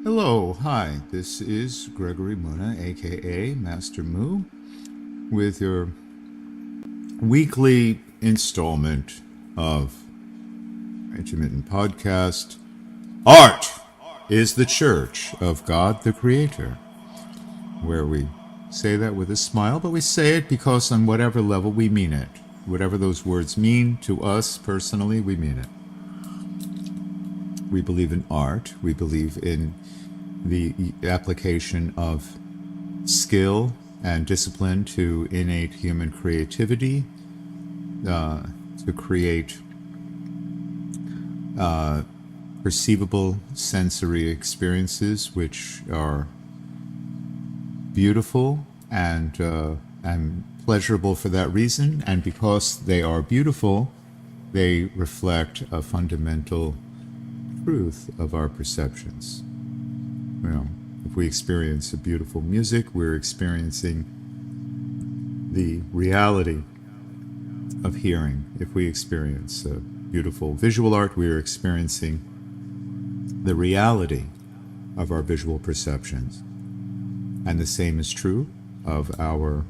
Hello, hi, this is Gregory Muna, aka Master Moo, with your weekly installment of Intermittent Podcast. Art is the Church of God the Creator, where we say that with a smile, but we say it because on whatever level we mean it. Whatever those words mean to us personally, we mean it. We believe in art, we believe in the application of skill and discipline to innate human creativity, to create perceivable sensory experiences which are beautiful and pleasurable for that reason. And because they are beautiful, they reflect a fundamental truth of our perceptions. You know, if we experience a beautiful music, we're experiencing the reality of hearing. If we experience a beautiful visual art, we are experiencing the reality of our visual perceptions. And the same is true of our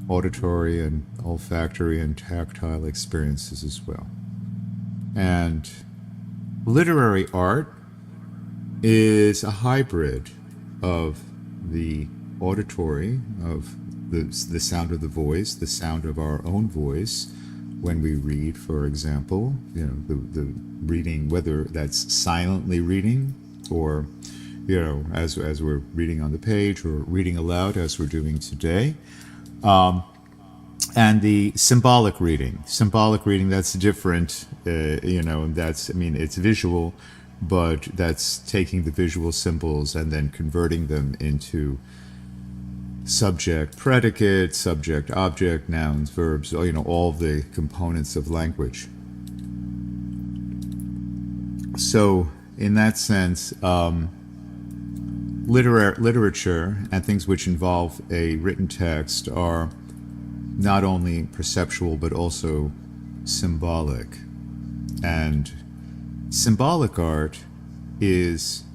auditory and olfactory and tactile experiences as well. And literary art is a hybrid of the auditory, of the sound of the voice, the sound of our own voice when we read, for example, the reading, whether that's silently reading or, as we're reading on the page or reading aloud as we're doing today. And the symbolic reading. Symbolic reading, that's different, it's visual, but that's taking the visual symbols and then converting them into subject, predicate, subject, object, nouns, verbs, all the components of language. So, in that sense, literature and things which involve a written text are not only perceptual but also symbolic. And symbolic art is,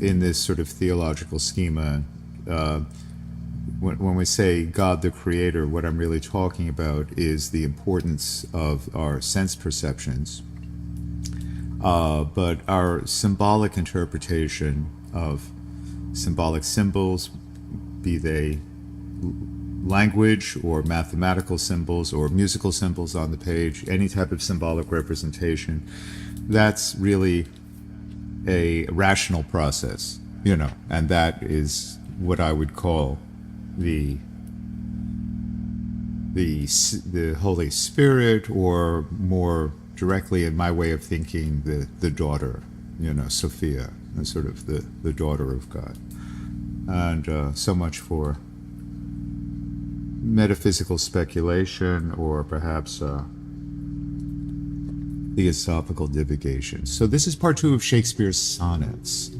in this sort of theological schema, when we say God the Creator, what I'm really talking about is the importance of our sense perceptions. But our symbolic interpretation of symbolic symbols, be they language or mathematical symbols or musical symbols on the page, any type of symbolic representation, that's really a rational process, and that is what I would call the Holy Spirit, or more directly in my way of thinking, the daughter, Sophia, sort of the daughter of God. And so much for metaphysical speculation or perhaps theosophical divagation. So this is part 2 of Shakespeare's Sonnets.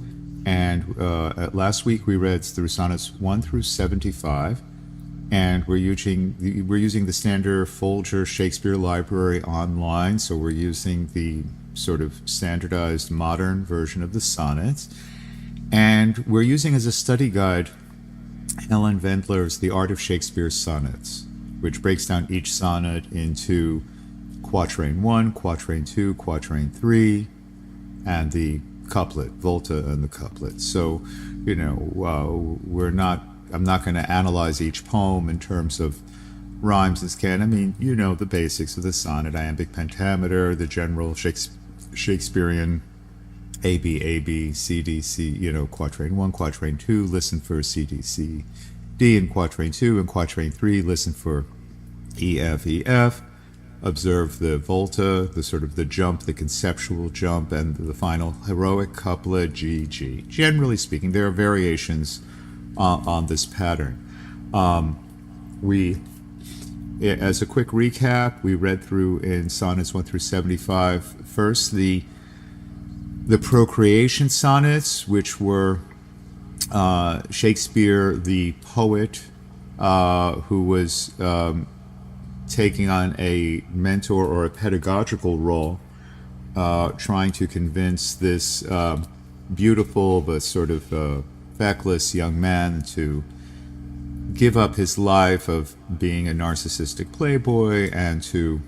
And last week we read through Sonnets 1 through 75. And we're using the standard Folger Shakespeare Library online. So we're using the sort of standardized modern version of the sonnets. And we're using as a study guide Helen Wendler's The Art of Shakespeare's Sonnets, which breaks down each sonnet into quatrain 1, quatrain 2, quatrain 3, and the couplet, volta and the couplet. So, I'm not going to analyze each poem in terms of rhymes and scan. I mean, the basics of the sonnet, iambic pentameter, the general Shakespearean A, B, C, D, C, quatrain 1, quatrain 2, listen for C, D, C, D in quatrain 2, and quatrain 3, listen for E, F, observe the volta, the sort of the jump, the conceptual jump, and the final heroic couplet, G, G. Generally speaking, there are variations on this pattern. As a quick recap, we read through in Sonnets 1 through 75, first the procreation sonnets, which were Shakespeare, the poet, who was taking on a mentor or a pedagogical role trying to convince this beautiful but sort of feckless young man to give up his life of being a narcissistic playboy and to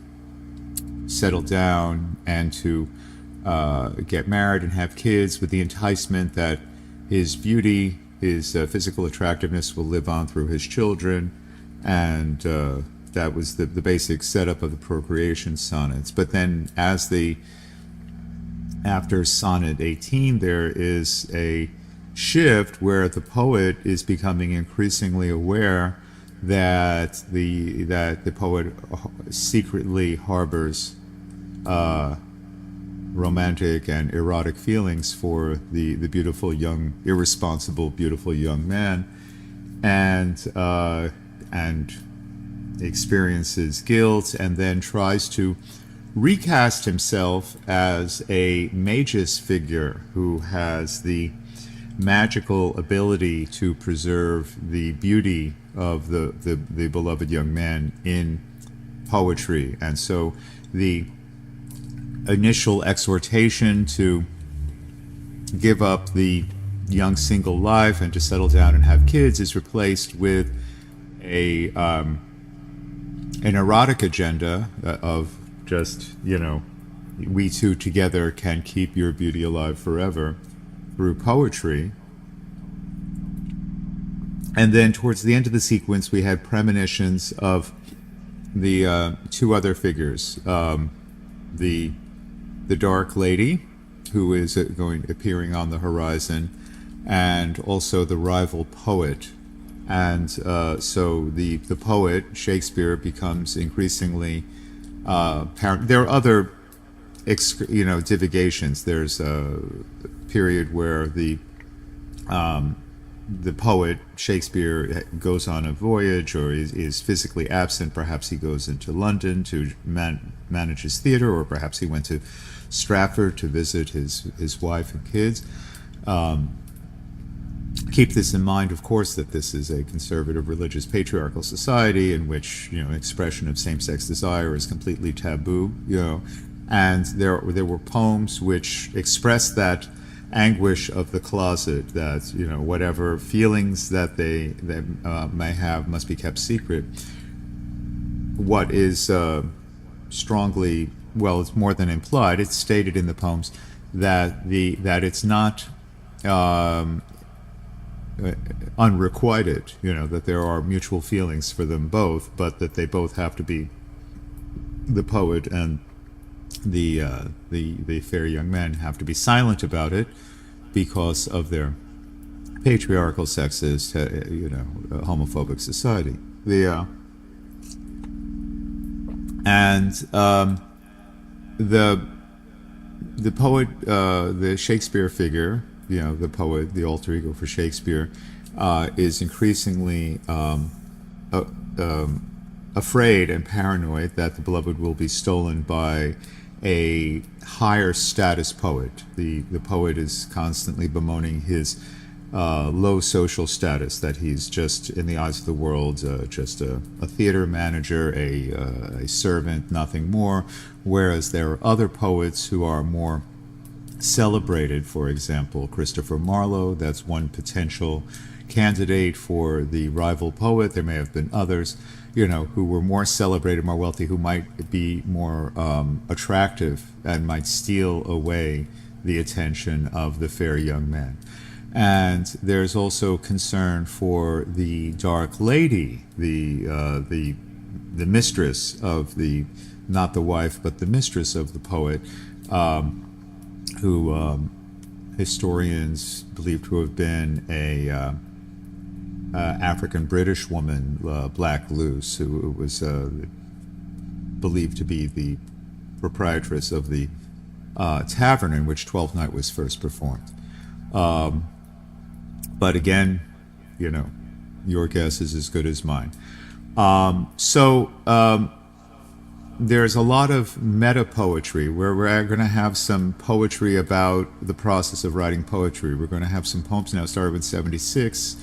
settle down and to get married and have kids with the enticement that his beauty, his physical attractiveness will live on through his children. And that was the basic setup of the procreation sonnets. But then after sonnet 18, there is a shift where the poet is becoming increasingly aware that the poet secretly harbors romantic and erotic feelings for the beautiful young, irresponsible, beautiful young man, and experiences guilt, and then tries to recast himself as a magus figure who has the magical ability to preserve the beauty of the beloved young man in poetry. And so the initial exhortation to give up the young single life and to settle down and have kids is replaced with an erotic agenda of just, we two together can keep your beauty alive forever through poetry. And then towards the end of the sequence, we had premonitions of the two other figures, the dark lady, who is appearing on the horizon, and also the rival poet. And so the poet, Shakespeare, becomes increasingly apparent. There are other divagations. There's a period where the poet, Shakespeare, goes on a voyage or is physically absent. Perhaps he goes into London to manage his theater, or perhaps he went to Stratford to visit his wife and kids. Keep this in mind, of course, that this is a conservative, religious, patriarchal society in which expression of same-sex desire is completely taboo. And there were poems which expressed that anguish of the closet, that whatever feelings that they may have must be kept secret. What is strongly, well, it's more than implied, it's stated in the poems that it's not unrequited, that there are mutual feelings for them both, but that they both have to be, the poet and the fair young man, have to be silent about it because of their patriarchal, sexist, homophobic society. The poet, the Shakespeare figure, the poet, the alter ego for Shakespeare, is increasingly afraid and paranoid that the beloved will be stolen by a higher status poet. The poet is constantly bemoaning his low social status, that he's just, in the eyes of the world, just a theater manager, a servant, nothing more, whereas there are other poets who are more celebrated. For example, Christopher Marlowe, that's one potential candidate for the rival poet. There may have been others, who were more celebrated, more wealthy, who might be more attractive and might steal away the attention of the fair young man. And there's also concern for the dark lady, the mistress of not the wife, but the mistress of the poet, who historians believe to have been a African-British woman, Black Luce, who was believed to be the proprietress of the tavern in which Twelfth Night was first performed. But again, your guess is as good as mine. There's a lot of meta poetry where we're going to have some poetry about the process of writing poetry. We're going to have some poems now, starting with 76,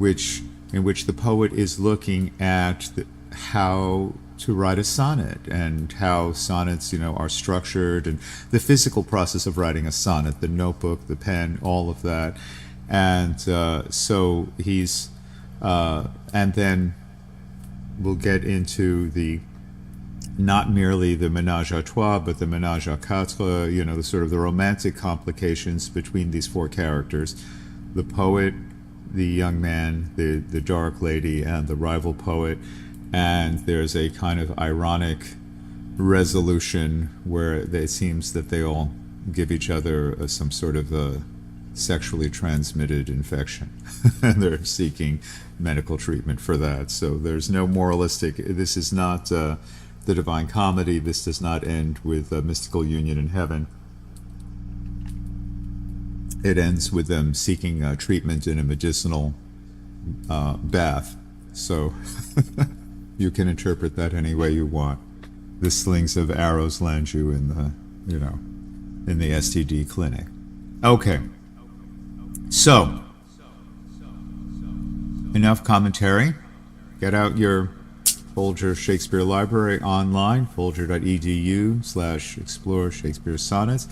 in which the poet is looking at how to write a sonnet, and how sonnets, are structured, and the physical process of writing a sonnet, the notebook, the pen, all of that. And so he's, and then we'll get into the, not merely the ménage à trois, but the ménage à quatre, the sort of the romantic complications between these four characters: the poet, the young man, the dark lady, and the rival poet. And there's a kind of ironic resolution where it seems that they all give each other some sort of a sexually transmitted infection, and they're seeking medical treatment for that. So there's no moralistic, this is not the Divine Comedy. This does not end with a mystical union in heaven. It ends with them seeking treatment in a medicinal bath. So you can interpret that any way you want. The slings of arrows land you in the, in the STD clinic. Okay. So, enough commentary. Get out your Folger Shakespeare Library online, folger.edu/explore Shakespeare Sonnets,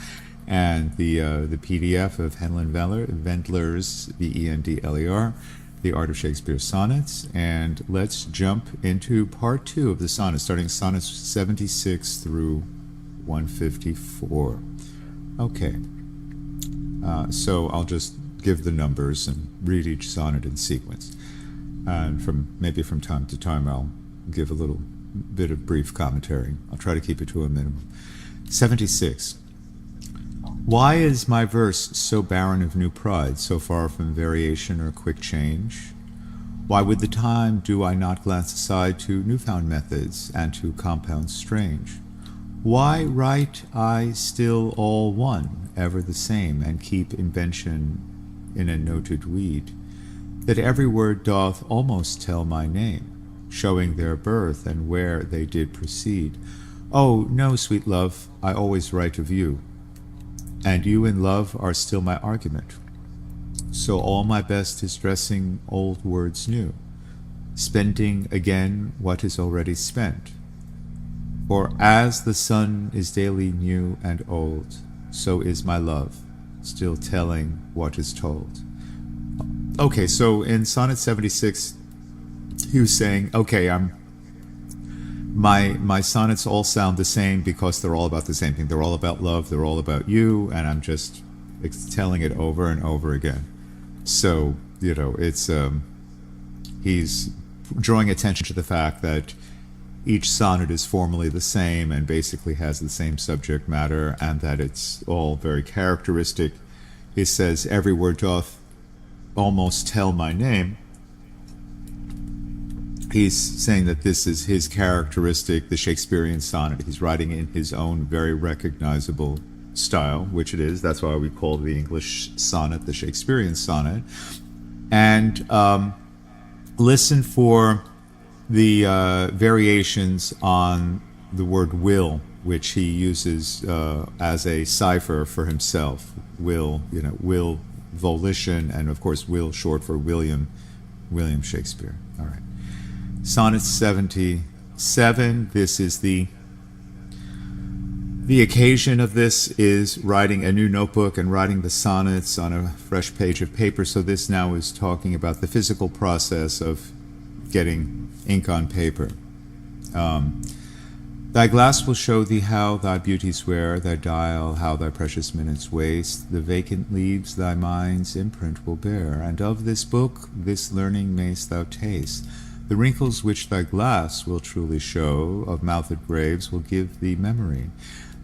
and the PDF of Henlin Vendler's, Vendler, The Art of Shakespeare Sonnets. And let's jump into part 2 of the sonnets, starting sonnets 76 through 154. Okay, so I'll just give the numbers and read each sonnet in sequence. And from time to time I'll give a little bit of brief commentary. I'll try to keep it to a minimum. 76. Why is my verse so barren of new pride, so far from variation or quick change? Why with the time do I not glance aside to newfound methods and to compounds strange? Why write I still all one, ever the same, and keep invention in a noted weed, that every word doth almost tell my name, showing their birth and where they did proceed? Oh, no, sweet love, I always write of you, and you in love are still my argument. So all my best is dressing old words new, spending again what is already spent. For as the sun is daily new and old, so is my love, still telling what is told. Okay, so in Sonnet 76, he was saying, okay, my sonnets all sound the same because they're all about the same thing. They're all about love, they're all about you, and I'm just telling it over and over again. So, it's he's drawing attention to the fact that each sonnet is formally the same and basically has the same subject matter, and that it's all very characteristic. He says, every word doth almost tell my name. He's saying that this is his characteristic, the Shakespearean sonnet. He's writing in his own very recognizable style, which it is. That's why we call the English sonnet the Shakespearean sonnet. And listen for the variations on the word will, which he uses as a cipher for himself. Will, will, volition, and of course will short for William Shakespeare. All right. Sonnet 77, this is the occasion of this is writing a new notebook and writing the sonnets on a fresh page of paper. So this now is talking about the physical process of getting ink on paper. Thy glass will show thee how thy beauties wear, thy dial how thy precious minutes waste. The vacant leaves thy mind's imprint will bear, and of this book this learning mayst thou taste. The wrinkles which thy glass will truly show, of mouthed graves will give thee memory.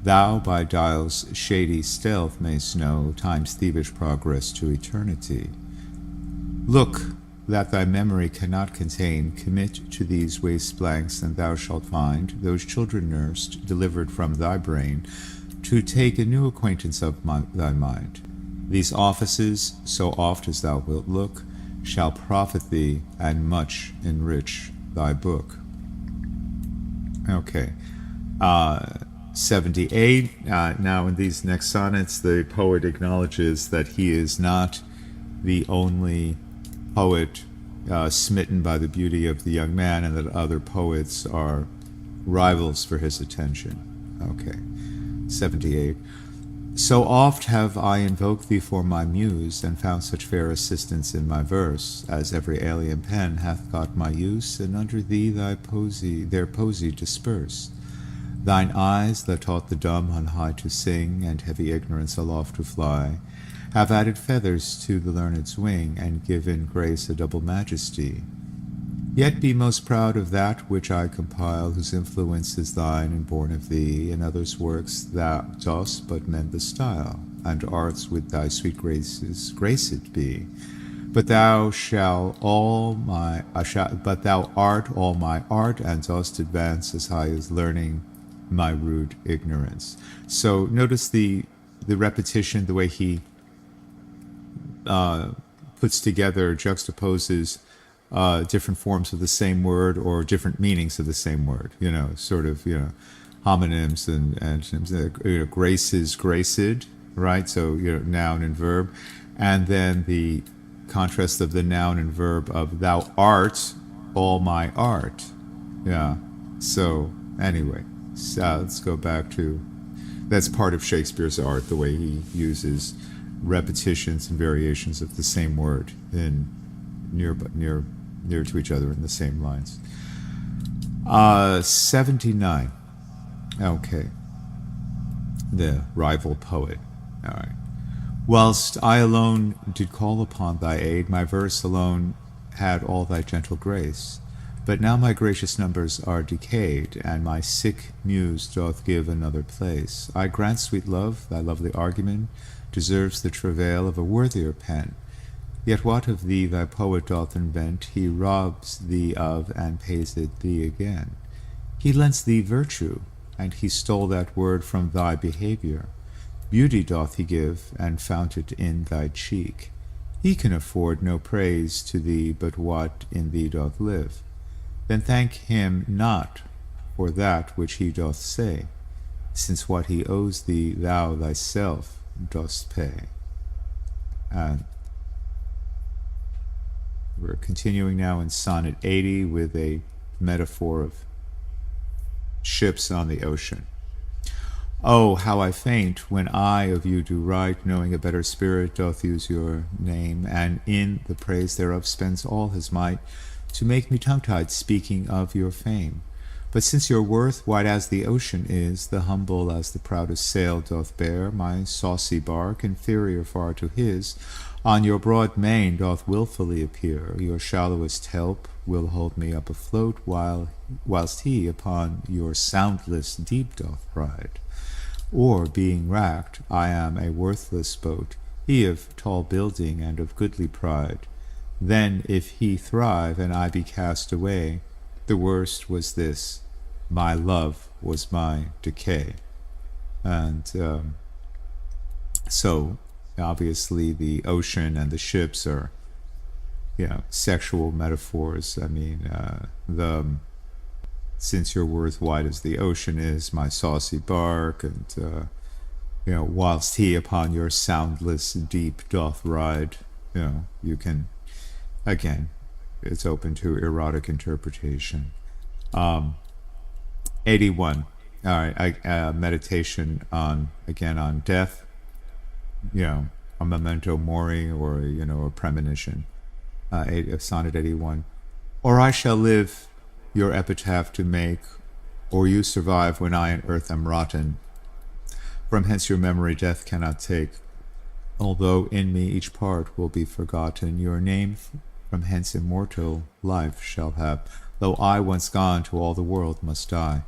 Thou by dial's shady stealth mayst know time's thievish progress to eternity. Look, that thy memory cannot contain, commit to these waste blanks, and thou shalt find those children nursed, delivered from thy brain, to take a new acquaintance of thy mind. These offices, so oft as thou wilt look, shall profit thee and much enrich thy book. Okay. 78. Now in these next sonnets, the poet acknowledges that he is not the only poet smitten by the beauty of the young man, and that other poets are rivals for his attention. Okay. 78. So oft have I invoked thee for my muse, and found such fair assistance in my verse, as every alien pen hath got my use, and under thee their posy dispersed. Thine eyes, that taught the dumb on high to sing, and heavy ignorance aloft to fly, have added feathers to the learned's wing, and given grace a double majesty. Yet be most proud of that which I compile, whose influence is thine and born of thee. In others' works thou dost but mend the style, and arts with thy sweet graces graced be. But thou art all my art, and dost advance as high as learning my rude ignorance. So notice the repetition, the way he puts together, juxtaposes different forms of the same word or different meanings of the same word, homonyms and antonyms, graces, graced, right? So, noun and verb. And then the contrast of the noun and verb of thou art all my art. Yeah. So, anyway, let's go back to, that's part of Shakespeare's art, the way he uses repetitions and variations of the same word in near to each other in the same lines. 79. Okay. The rival poet. All right. Whilst I alone did call upon thy aid, my verse alone had all thy gentle grace. But now my gracious numbers are decayed, and my sick muse doth give another place. I grant, sweet love, thy lovely argument deserves the travail of a worthier pen. Yet what of thee thy poet doth invent, he robs thee of, and pays it thee again. He lends thee virtue, and he stole that word from thy behavior. Beauty doth he give, and fount it in thy cheek. He can afford no praise to thee but what in thee doth live. Then thank him not for that which he doth say, since what he owes thee thou thyself dost pay. And we're continuing now in Sonnet 80 with a metaphor of ships on the ocean. Oh, how I faint when I of you do write, knowing a better spirit doth use your name, and in the praise thereof spends all his might, to make me tongue-tied speaking of your fame. But since your worth wide as the ocean is, the humble as the proudest sail doth bear, my saucy bark, inferior far to his, on your broad main doth wilfully appear. Your shallowest help will hold me up afloat, whilst he upon your soundless deep doth ride. Or, being racked, I am a worthless boat, he of tall building and of goodly pride. Then, if he thrive and I be cast away, the worst was this, my love was my decay. And so, obviously, the ocean and the ships are, sexual metaphors. I mean, since your worth wide as the ocean is, my saucy bark, and whilst he upon your soundless deep doth ride, you can, again, it's open to erotic interpretation. 81. All right, meditation on death, a memento mori, or a premonition. Sonnet 81. Or I shall live your epitaph to make, or you survive when I in earth am rotten. From hence your memory death cannot take, although in me each part will be forgotten. Your name from hence immortal life shall have, though I once gone to all the world must die.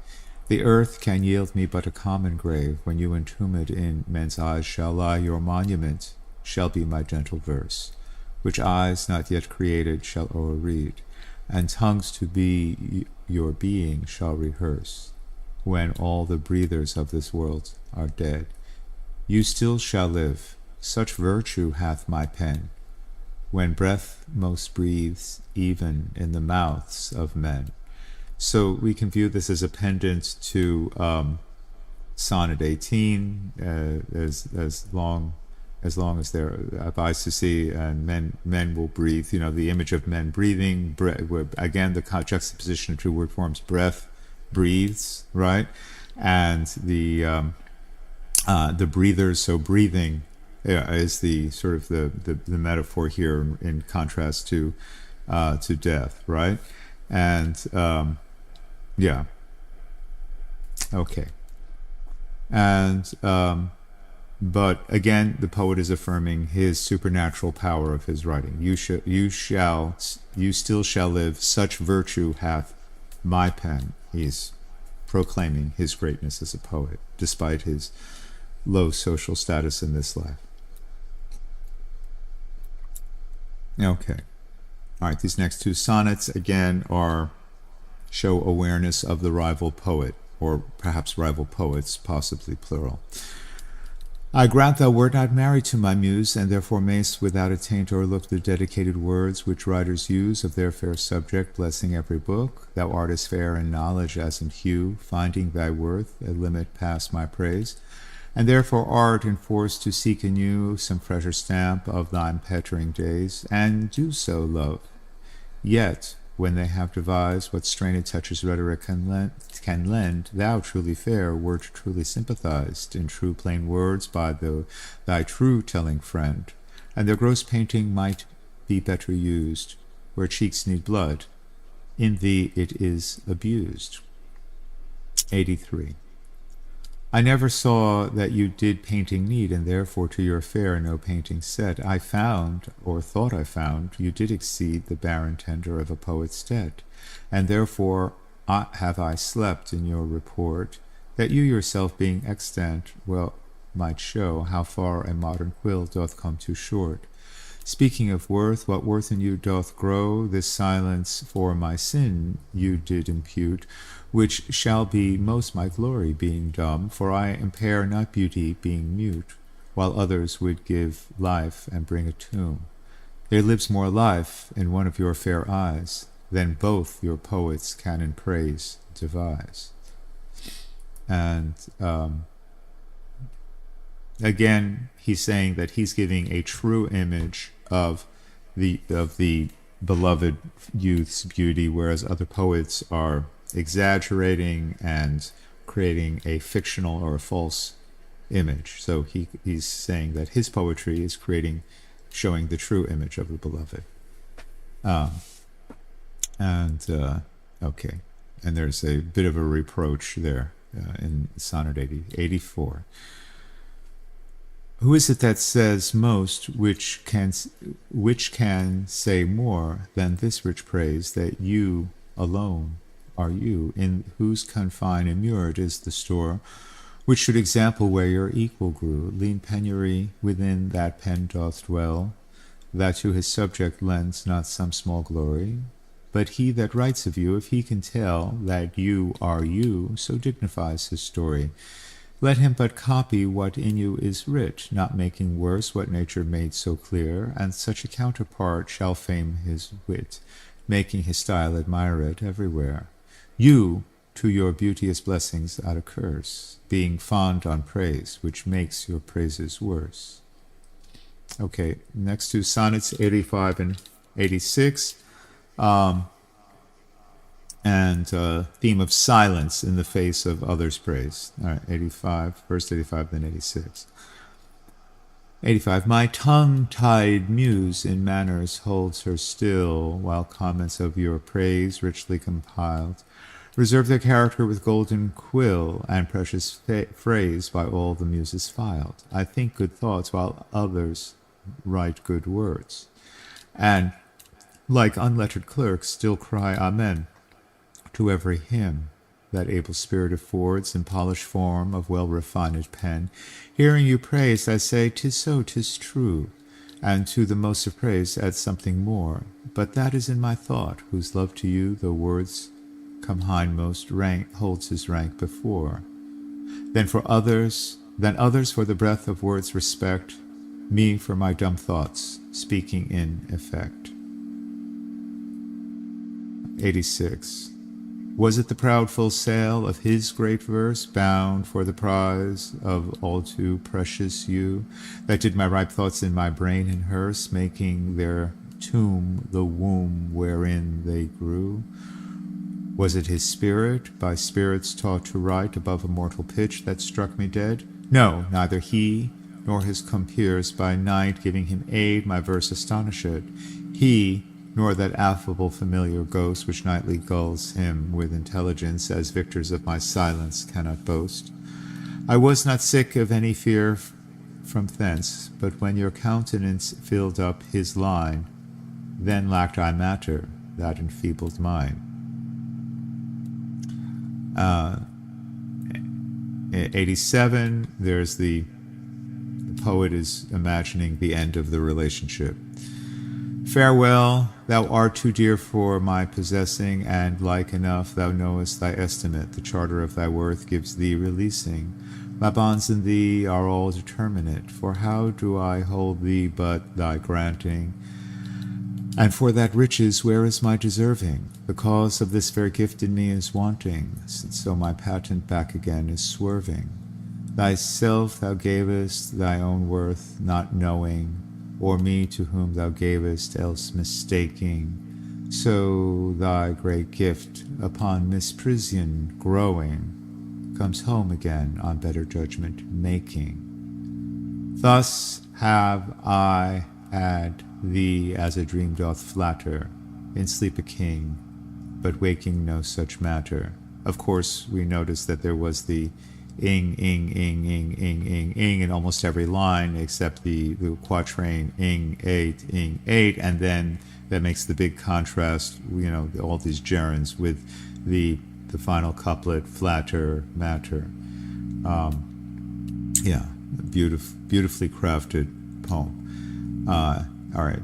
The earth can yield me but a common grave. When you entombed in men's eyes shall lie, your monument shall be my gentle verse, which eyes not yet created shall o'erread, and tongues to be your being shall rehearse. When all the breathers of this world are dead, you still shall live, such virtue hath my pen, when breath most breathes even in the mouths of men. So we can view this as a pendant to Sonnet 18, as long as they're advised to see, and men will breathe. The image of men breathing. Again, the juxtaposition of two word forms: breath breathes, right? And the breathers, so breathing is the sort of the metaphor here in contrast to death, right? And yeah, okay. And but again, the poet is affirming his supernatural power of his writing. You still shall live. Such virtue hath my pen. He's proclaiming his greatness as a poet, despite his low social status in this life. Okay. All right. These next two sonnets again show awareness of the rival poet, or perhaps rival poets, possibly plural. I grant thou wert not married to my muse, and therefore mayst without attaint o'erlook the dedicated words which writers use of their fair subject, blessing every book. Thou art as fair in knowledge as in hue, finding thy worth a limit past my praise, and therefore art enforced to seek anew some fresher stamp of thine pettering days, and do so, love. Yet, when they have devised what strained touches rhetoric can lend, thou, truly fair, wert truly sympathized in true plain words by thy true telling friend, and their gross painting might be better used, where cheeks need blood, in thee it is abused. 83. I never saw that you did painting need, and therefore to your fair no painting set. I found, or thought I found, you did exceed the barren tender of a poet's stead, and therefore have I slept in your report, that you yourself being extant well might show how far a modern quill doth come too short. Speaking of worth, what worth in you doth grow, this silence for my sin you did impute, which shall be most my glory, being dumb, for I impair not beauty, being mute, while others would give life and bring a tomb. There lives more life in one of your fair eyes than both your poets can in praise devise. And again, he's saying that he's giving a true image of the beloved youth's beauty, whereas other poets are exaggerating and creating a fictional or a false image. So he's saying that his poetry is showing the true image of the beloved. Okay, and there's a bit of a reproach there in Sonnet 84. Who is it that says most, which can say more than this rich praise, that you alone are you, in whose confine immured is the store, which should example where your equal grew? Lean penury within that pen doth dwell, that to his subject lends not some small glory. But he that writes of you, if he can tell that you are you, so dignifies his story. Let him but copy what in you is writ, not making worse what nature made so clear, and such a counterpart shall fame his wit, making his style admired everywhere. You to your beauteous blessings add a curse, being fond on praise, which makes your praises worse. Okay, next to Sonnets 85 and 86. And theme of silence in the face of others' praise. All right, 85, first 85, then 86. 85. My tongue-tied muse in manners holds her still, while comments of your praise, richly compiled, reserve their character with golden quill, and precious phrase by all the muses filed. I think good thoughts, while others write good words, and, like unlettered clerks, still cry Amen to every hymn that able spirit affords in polished form of well-refined pen. Hearing you praised, I say, 'tis so, 'tis true, and to the most of praise add something more. But that is in my thought, whose love to you, though words come hindmost, rank holds his rank before. Then others for the breath of words respect, me for my dumb thoughts, speaking in effect. 86. Was it the proud full sail of his great verse, bound for the prize of all too precious you, that did my ripe thoughts in my brain and hearse, making their tomb the womb wherein they grew? Was it his spirit, by spirits taught to write above a mortal pitch, that struck me dead? No, neither he nor his compeers by night giving him aid my verse astonished. He, nor that affable familiar ghost which nightly gulls him with intelligence, as victors of my silence cannot boast. I was not sick of any fear from thence, but when your countenance filled up his line, then lacked I matter, that enfeebled mine. 87, there's the poet is imagining the end of the relationship. Farewell, thou art too dear for my possessing, and like enough thou knowest thy estimate. The charter of thy worth gives thee releasing. My bonds in thee are all determinate, for how do I hold thee but thy granting? And for that riches, where is my deserving? The cause of this fair gift in me is wanting, since so my patent back again is swerving. Thyself thou gavest, thy own worth not knowing, or me to whom thou gavest, else mistaking. So thy great gift, upon misprision growing, comes home again on better judgment making. Thus have I had thee as a dream doth flatter, in sleep a king, but waking no such matter. Of course, we notice that there was the ing in almost every line except the quatrain ing 8, and then that makes the big contrast, all these gerunds with the final couplet, flatter, matter. Beautifully crafted poem. All right.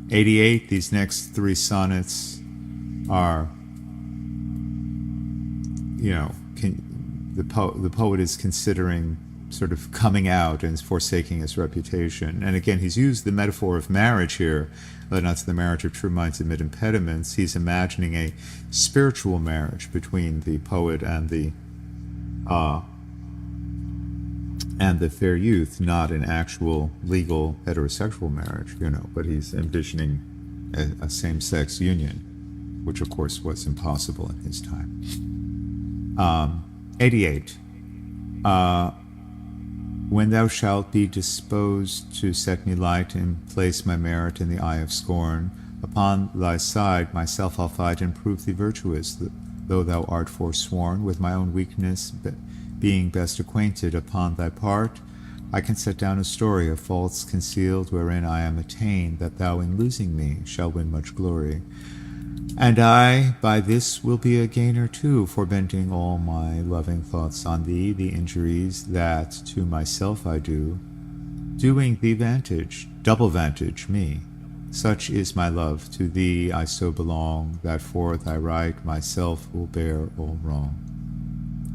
88, these next three sonnets are, the poet is considering sort of coming out and forsaking his reputation. And again, he's used the metaphor of marriage here, but not to the marriage of true minds amid impediments. He's imagining a spiritual marriage between the poet and the fair youth, not an actual legal heterosexual marriage, but he's envisioning a same-sex union, which of course was impossible in his time. 88. When thou shalt be disposed to set me light and place my merit in the eye of scorn, upon thy side myself I'll fight and prove thee virtuous, though thou art forsworn. With my own weakness being best acquainted upon thy part, I can set down a story of faults concealed, wherein I am attained that thou in losing me shall win much glory. And I by this will be a gainer too, for bending all my loving thoughts on thee, the injuries that to myself I do, doing thee vantage, double vantage me. Such is my love, to thee I so belong, that for thy right myself will bear all wrong.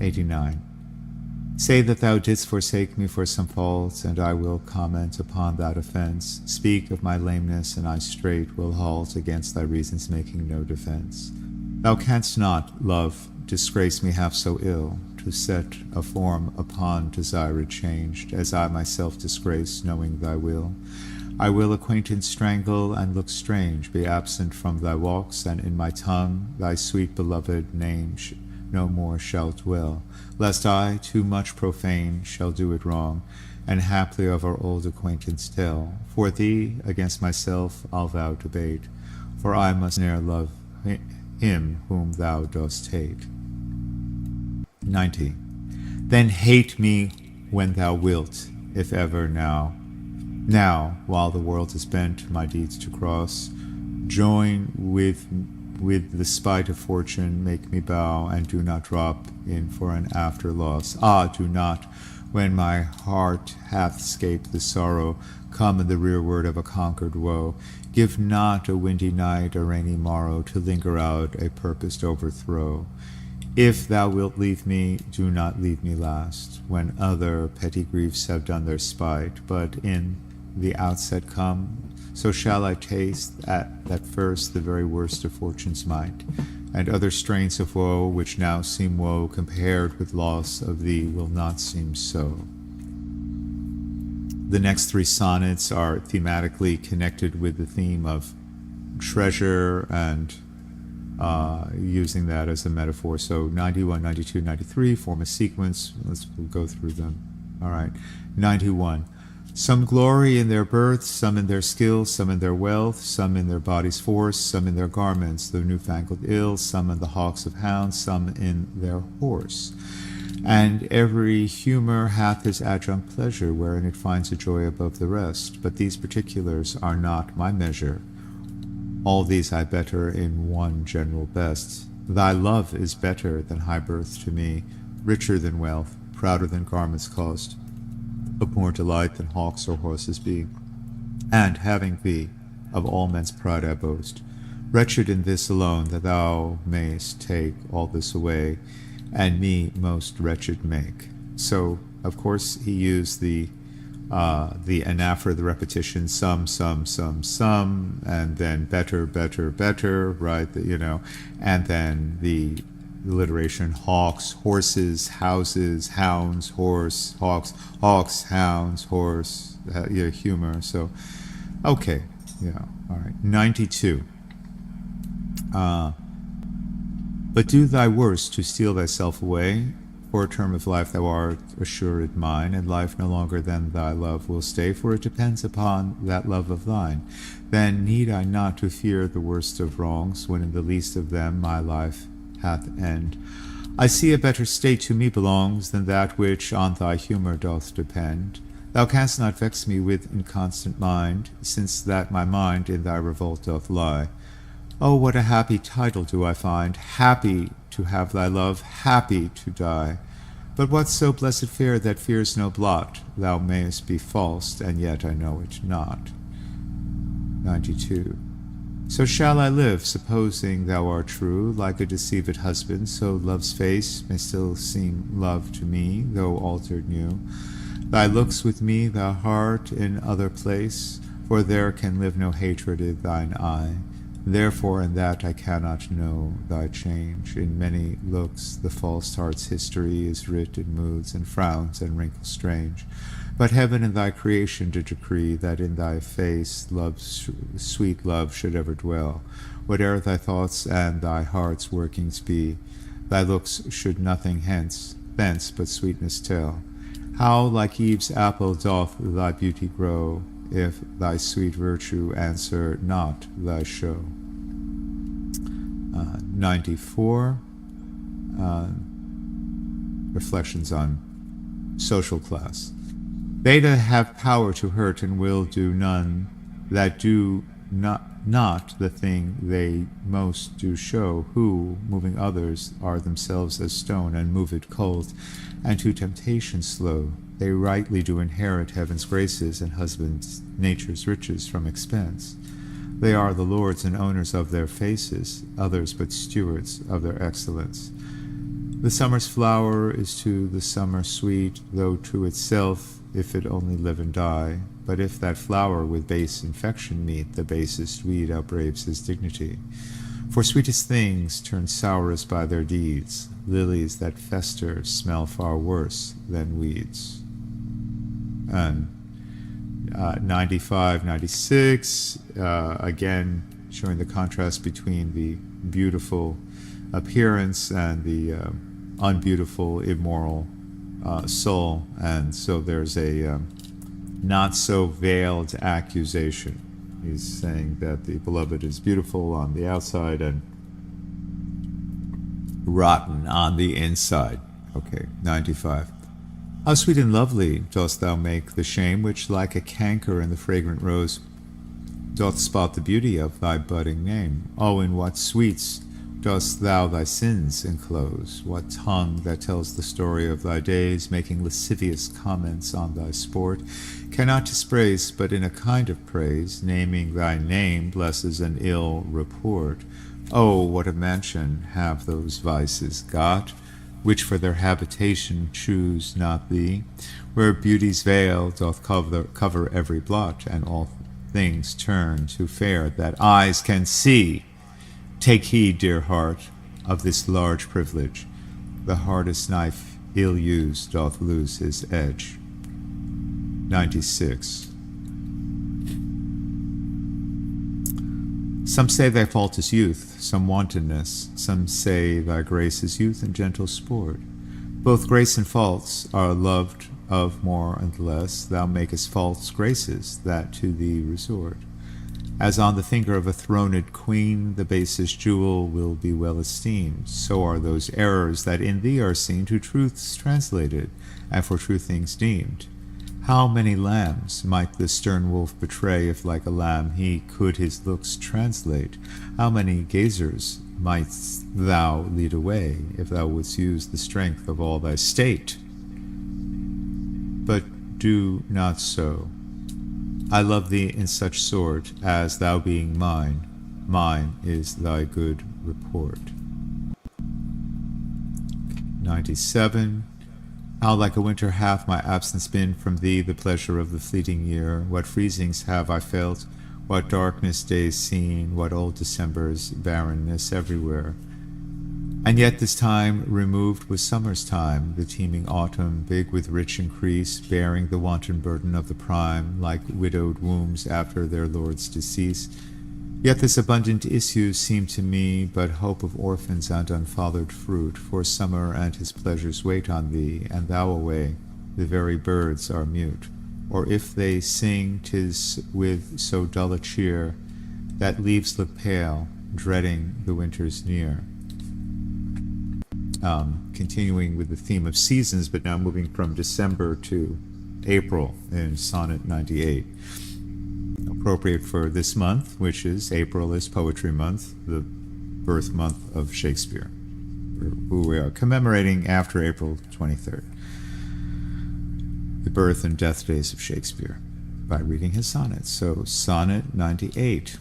89. Say that thou didst forsake me for some fault, and I will comment upon that offense. Speak of my lameness, and I straight will halt against thy reasons, making no defense. Thou canst not, love, disgrace me half so ill, to set a form upon desired changed, as I myself disgrace, knowing thy will. I will acquaintance strangle and look strange, be absent from thy walks, and in my tongue thy sweet beloved name no more shall dwell, lest I, too much profane, shall do it wrong, and haply of our old acquaintance tell. For thee, against myself, I'll vow debate, for I must ne'er love him whom thou dost hate. 90. Then hate me when thou wilt, if ever now. Now, while the world is bent my deeds to cross, join with the spite of fortune, make me bow, and do not drop in for an after loss. Ah, do not, when my heart hath scaped the sorrow, come in the rearward of a conquered woe. Give not a windy night, a rainy morrow, to linger out a purposed overthrow. If thou wilt leave me, do not leave me last, when other petty griefs have done their spite, but in the outset come, so shall I taste at first the very worst of fortune's might, and other strains of woe, which now seem woe, compared with loss of thee, will not seem so. The next three sonnets are thematically connected with the theme of treasure and using that as a metaphor. So 91, 92, 93 form a sequence. We'll go through them. All right. 91. Some glory in their birth, some in their skill, some in their wealth, some in their body's force, some in their garments, their newfangled ill, some in the hawks of hounds, some in their horse. And every humour hath his adjunct pleasure, wherein it finds a joy above the rest. But these particulars are not my measure. All these I better in one general best. Thy love is better than high birth to me, richer than wealth, prouder than garments cost, of more delight than hawks or horses be. And having thee, of all men's pride I boast, wretched in this alone, that thou mayst take all this away, and me most wretched make. So, of course, he used the anaphora, the repetition, some, and then better, right? And then the alliteration, hawks, horses, houses, hounds, horse, hawks, hounds, horse, humor. So, okay, all right. 92. But do thy worst to steal thyself away. For a term of life thou art assured mine, and life no longer than thy love will stay, for it depends upon that love of thine. Then need I not to fear the worst of wrongs, when in the least of them my life hath end. I see a better state to me belongs than that which on thy humour doth depend. Thou canst not vex me with inconstant mind, since that my mind in thy revolt doth lie. Oh, what a happy title do I find, happy to have thy love, happy to die. But what's so blessed fair that fears no blot? Thou mayest be false, and yet I know it not. 92. So shall I live, supposing thou art true, like a deceived husband, so love's face may still seem love to me, though altered new. Thy looks with me, thy heart in other place, for there can live no hatred in thine eye. Therefore in that I cannot know thy change. In many looks the false heart's history is writ in moods and frowns and wrinkles strange. But heaven in thy creation did decree that in thy face love's sweet love should ever dwell. Whate'er thy thoughts and thy heart's workings be, thy looks should nothing thence but sweetness tell. How like Eve's apple doth thy beauty grow, if thy sweet virtue answer not thy show. 94. Reflections on social class. They that have power to hurt and will do none, that do not the thing they most do show, who, moving others, are themselves as stone, and moved cold, and to temptation slow. They rightly do inherit heaven's graces, and husbands nature's riches from expense. They are the lords and owners of their faces, others but stewards of their excellence. The summer's flower is to the summer sweet, though to itself, if it only live and die. But if that flower with base infection meet, the basest weed outbraves his dignity. For sweetest things turn sourest by their deeds. Lilies that fester smell far worse than weeds. And 95, 96, again showing the contrast between the beautiful appearance and the unbeautiful, immoral soul. And so there's a not so veiled accusation. He's saying that the beloved is beautiful on the outside and rotten on the inside. Okay, 95. How sweet and lovely dost thou make the shame which, like a canker in the fragrant rose, doth spot the beauty of thy budding name. Oh, in what sweets dost thou thy sins enclose? What tongue that tells the story of thy days, making lascivious comments on thy sport, cannot dispraise, but in a kind of praise, naming thy name blesses an ill report. Oh, what a mansion have those vices got, which for their habitation choose not thee, where beauty's veil doth cover every blot, and all things turn to fair that eyes can see. Take heed, dear heart, of this large privilege. The hardest knife ill used doth lose his edge. 96. Some say thy fault is youth, some wantonness. Some say thy grace is youth and gentle sport. Both grace and faults are loved of more and less. Thou makest false graces that to thee resort. As on the finger of a throned queen the basest jewel will be well esteemed, so are those errors that in thee are seen to truths translated, and for true things deemed. How many lambs might the stern wolf betray, if like a lamb he could his looks translate? How many gazers mightst thou lead away, if thou wouldst use the strength of all thy state? But do not so. I love thee in such sort, as thou being mine, mine is thy good report. 97. How like a winter hath my absence been from thee, the pleasure of the fleeting year. What freezings have I felt, what darkness days seen, what old December's barrenness everywhere. And yet this time removed was summer's time, the teeming autumn, big with rich increase, bearing the wanton burden of the prime, like widowed wombs after their lord's decease. Yet this abundant issue seemed to me but hope of orphans and unfathered fruit, for summer and his pleasures wait on thee, and thou away, the very birds are mute. Or if they sing, 'tis with so dull a cheer, that leaves look pale, dreading the winter's near. Continuing with the theme of seasons, but now moving from December to April in Sonnet 98. Appropriate for this month, which is April is Poetry Month, the birth month of Shakespeare, who we are commemorating after April 23rd, the birth and death days of Shakespeare, by reading his sonnets. So, Sonnet 98.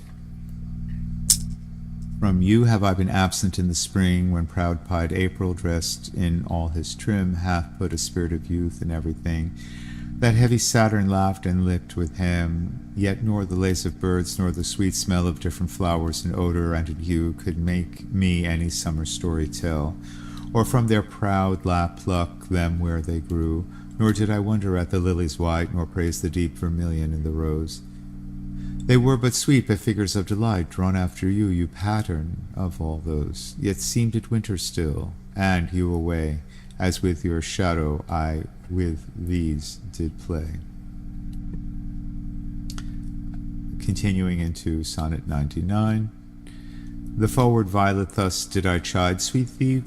From you have I been absent in the spring, when proud-pied April, dressed in all his trim, hath put a spirit of youth in everything. That heavy Saturn laughed and lipped with him, yet nor the lace of birds, nor the sweet smell of different flowers in odor and in hue could make me any summer story tell, or from their proud lap pluck them where they grew. Nor did I wonder at the lilies white, nor praise the deep vermilion in the rose. They were but sweet by figures of delight, drawn after you, you pattern of all those. Yet seemed it winter still, and you away, as with your shadow I with these did play. Continuing into Sonnet 99. The forward violet thus did I chide, sweet thief,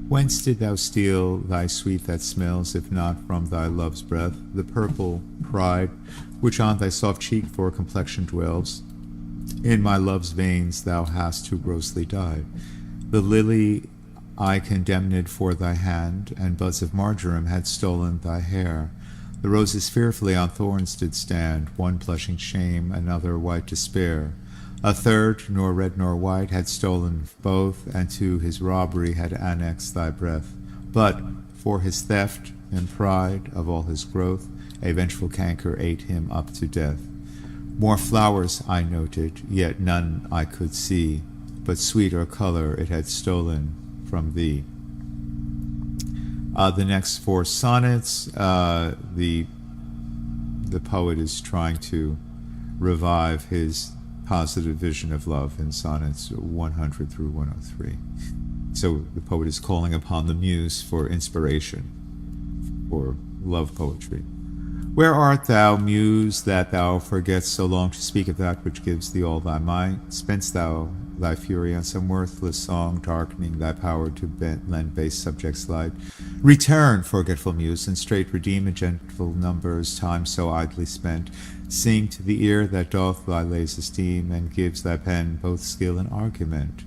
whence did thou steal thy sweet that smells, if not from thy love's breath? The purple pride, which on thy soft cheek for complexion dwells, in my love's veins thou hast too grossly dyed. The lily I condemned for thy hand, and buds of marjoram had stolen thy hair. The roses fearfully on thorns did stand, one blushing shame, another white despair. A third, nor red nor white, had stolen both, and to his robbery had annexed thy breath. But for his theft and pride of all his growth, a vengeful canker ate him up to death. More flowers I noted, yet none I could see, but sweeter color it had stolen from thee. The next four sonnets, the poet is trying to revive his positive vision of love in sonnets 100 through 103. So the poet is calling upon the muse for inspiration, for love poetry. Where art thou, muse, that thou forgetst so long to speak of that which gives thee all thy might? Spend'st thou thy fury on some worthless song, darkening thy power to lend base subjects light? Return, forgetful muse, and straight redeem in gentle numbers time so idly spent. Sing to the ear that doth thy lays esteem, and gives thy pen both skill and argument.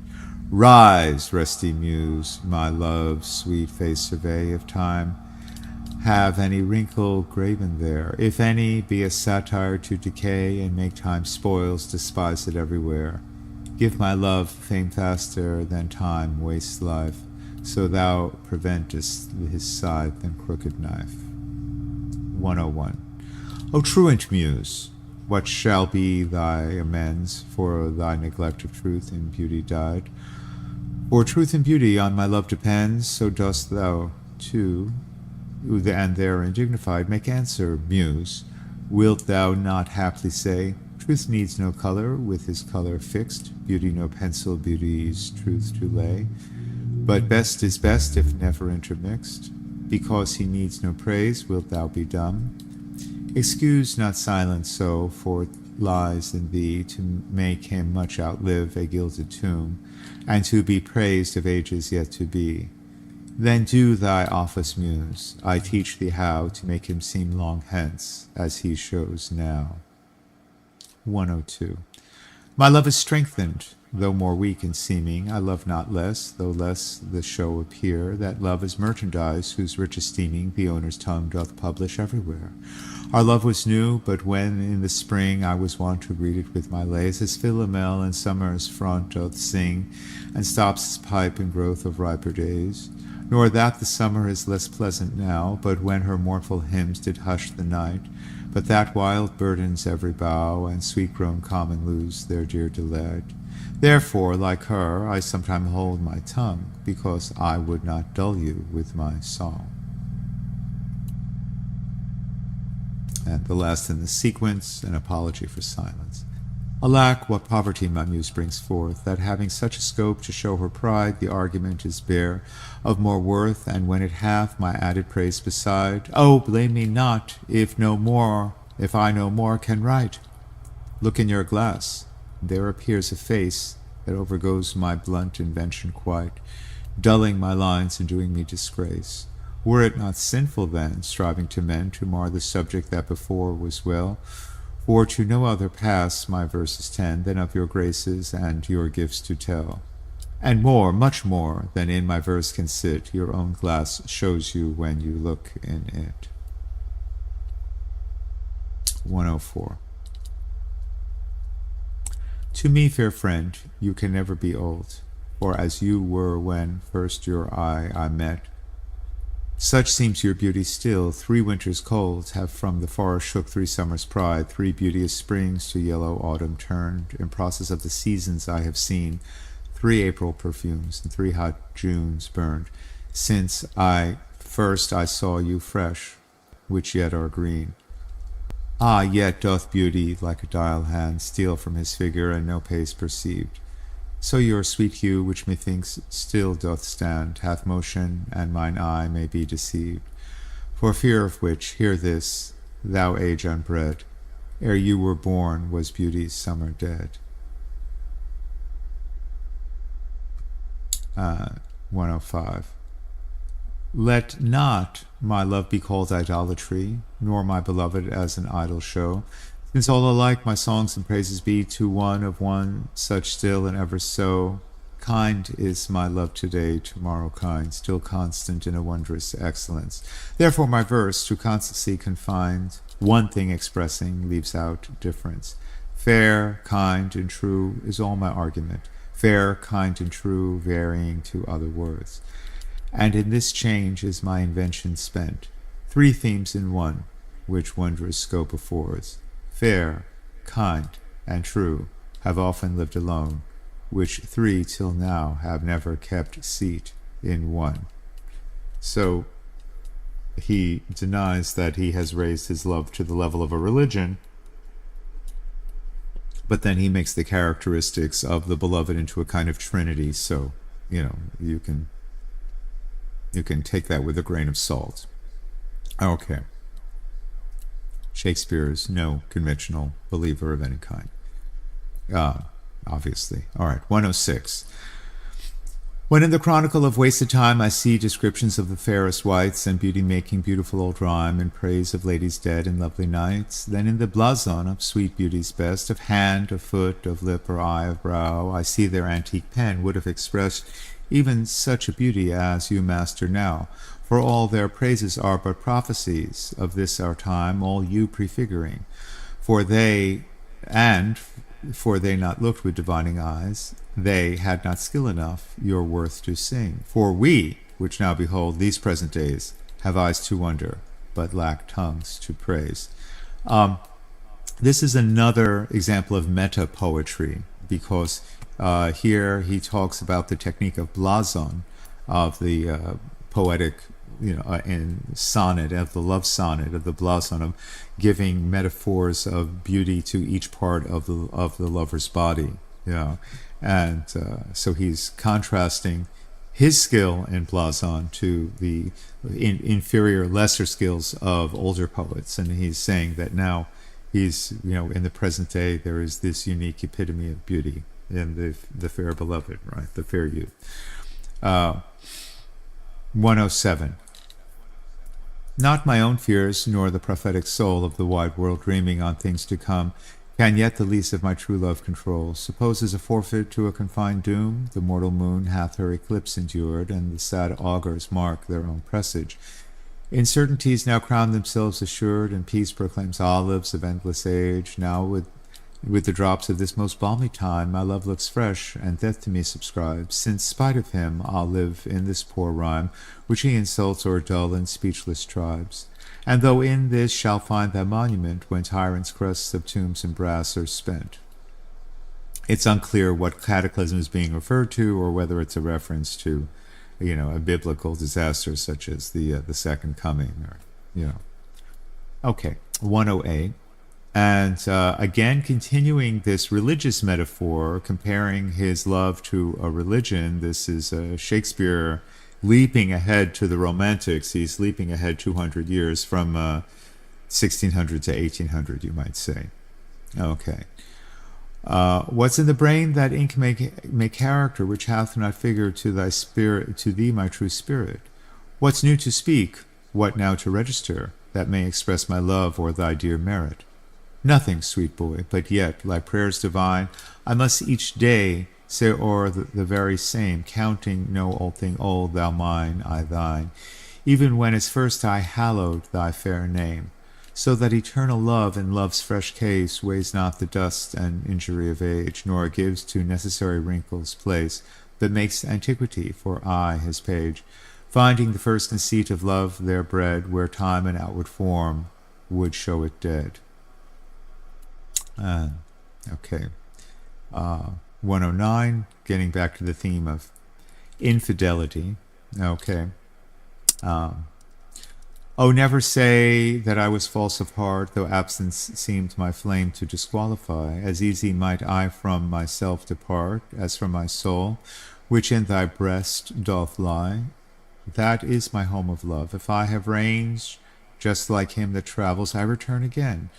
Rise, resty muse, my love's sweet face survey, if time have any wrinkle graven there. If any be a satire to decay, and make time's spoils despise it everywhere. Give my love fame faster than time wastes life, so thou preventest his scythe and crooked knife. 101. O truant muse, what shall be thy amends for thy neglect of truth and beauty died? For truth and beauty on my love depends, so dost thou too, and therein dignified, make answer, muse. Wilt thou not haply say, Truth needs no color, with his color fixed. Beauty no pencil, beauty's truth to lay. But best is best if never intermixed. Because he needs no praise, wilt thou be dumb? Excuse not silence so, for it lies in thee to make him much outlive a gilded tomb, and to be praised of ages yet to be. Then do thy office muse. I teach thee how to make him seem long hence, as he shows now. 102. My love is strengthened, though more weak in seeming. I love not less, though less the show appear. That love is merchandise, whose rich esteeming the owner's tongue doth publish everywhere. Our love was new, but when in the spring I was wont to greet it with my lays, as Philomel in summer's front doth sing, and stops his pipe in growth of riper days. Nor that the summer is less pleasant now, but when her mournful hymns did hush the night, but that wild burdens every bough, and sweet-grown common lose their dear delight. Therefore, like her, I sometime hold my tongue, because I would not dull you with my song. And the last in the sequence, an apology for silence. Alack, what poverty my muse brings forth, that having such a scope to show her pride, the argument is bare of more worth, and when it hath my added praise beside, oh, blame me not, if I no more can write. Look in your glass, there appears a face that overgoes my blunt invention quite, dulling my lines and doing me disgrace. Were it not sinful then, striving to mend, to mar the subject that before was well, for to no other pass my verses tend than of your graces and your gifts to tell. And more, much more, than in my verse can sit, your own glass shows you when you look in it. 104. To me, fair friend, you can never be old, or as you were when first your eye I met. Such seems your beauty still. 3 winters cold have from the forest shook 3 summers' pride. 3 beauteous springs to yellow autumn turned. In process of the seasons I have seen 3 April perfumes and 3 hot Junes burned, since first I saw you fresh, which yet are green. Ah, yet doth beauty, like a dial hand, steal from his figure, and no pace perceived. So your sweet hue, which methinks still doth stand, hath motion, and mine eye may be deceived. For fear of which, hear this, thou age unbred, ere you were born was beauty's summer dead. 105. Let not my love be called idolatry, nor my beloved as an idol show, since all alike my songs and praises be to one of one, such still and ever so. Kind is my love today, tomorrow kind, still constant in a wondrous excellence. Therefore my verse, to constancy confined, one thing expressing, leaves out difference. Fair, kind, and true is all my argument. Fair, kind, and true, varying to other words. And in this change is my invention spent. 3 themes in one, which wondrous scope affords. Fair, kind, and true have often lived alone, which 3 till now have never kept seat in one. So he denies that he has raised his love to the level of a religion, but then he makes the characteristics of the beloved into a kind of trinity. So, you can take that with a grain of salt. Okay. Shakespeare is no conventional believer of any kind, obviously. All right, 106. When in the chronicle of wasted time I see descriptions of the fairest wights, and beauty making beautiful old rhyme in praise of ladies dead and lovely knights, then in the blazon of sweet beauty's best, of hand, of foot, of lip or eye, of brow, I see their antique pen would have expressed even such a beauty as you master now. For all their praises are but prophecies of this our time, all you prefiguring. For they not looked with divining eyes, they had not skill enough your worth to sing. For we, which now behold these present days, have eyes to wonder, but lack tongues to praise. This is another example of meta-poetry, because here he talks about the technique of blazon, of the poetic in sonnet, of the love sonnet, of the blossom, giving metaphors of beauty to each part of the lover's body. And so he's contrasting his skill in blazon to the inferior, lesser skills of older poets, and he's saying that now he's, in the present day, there is this unique epitome of beauty in the fair beloved, right, the fair youth. 107. Not my own fears, nor the prophetic soul of the wide world dreaming on things to come, can yet the least of my true love control. Suppose as a forfeit to a confined doom, the mortal moon hath her eclipse endured, and the sad augurs mark their own presage. Uncertainties now crown themselves assured, and peace proclaims olives of endless age. Now with the drops of this most balmy time, my love looks fresh, and death to me subscribes, since, spite of him, I'll live in this poor rhyme, which he insults o'er dull and speechless tribes. And though in this shall find thy monument, when tyrants' crests of tombs and brass are spent. It's unclear what cataclysm is being referred to, or whether it's a reference to, a biblical disaster such as the Second Coming, or, Okay, 108. And again, continuing this religious metaphor, comparing his love to a religion. This is Shakespeare leaping ahead to the Romantics. He's leaping ahead 200 years from 1600 to 1800, you might say. Okay. What's in the brain that ink may character, which hath not figure to thy spirit, to thee, my true spirit? What's new to speak? What now to register, that may express my love or thy dear merit? Nothing, sweet boy, but yet, like prayers divine, I must each day say o'er the very same, counting no old thing old, thou mine, I thine, even when as first I hallowed thy fair name, so that eternal love in love's fresh case weighs not the dust and injury of age, nor gives to necessary wrinkles place, but makes antiquity for aye his page, finding the first conceit of love there bred, where time and outward form would show it dead. Okay. 109, getting back to the theme of infidelity. Okay. Oh, never say that I was false of heart, though absence seemed my flame to disqualify. As easy might I from myself depart, as from my soul, which in thy breast doth lie. That is my home of love. If I have ranged, just like him that travels, I return again,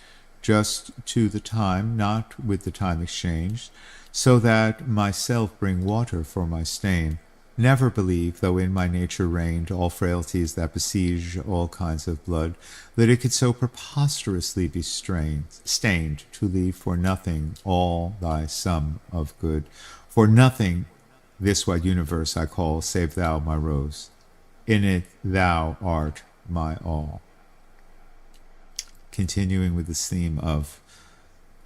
just to the time, not with the time exchanged, so that myself bring water for my stain. Never believe, though in my nature reigned all frailties that besiege all kinds of blood, that it could so preposterously be stained to leave for nothing all thy sum of good. For nothing this wide universe I call, save thou, my rose. In it thou art my all. Continuing with this theme of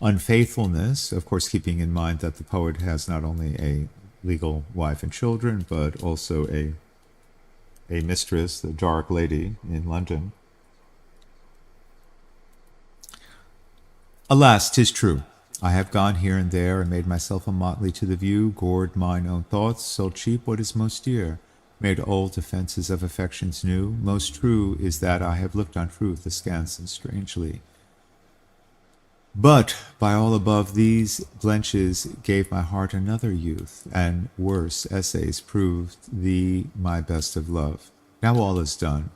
unfaithfulness, of course keeping in mind that the poet has not only a legal wife and children, but also a mistress, the dark lady in London. Alas, 'tis true, I have gone here and there, and made myself a motley to the view, gored mine own thoughts, sold cheap what is most dear, made old defences of affections new. Most true is that I have looked on truth askance and strangely. But by all above these blenches gave my heart another youth, and worse essays proved thee my best of love. Now all is done.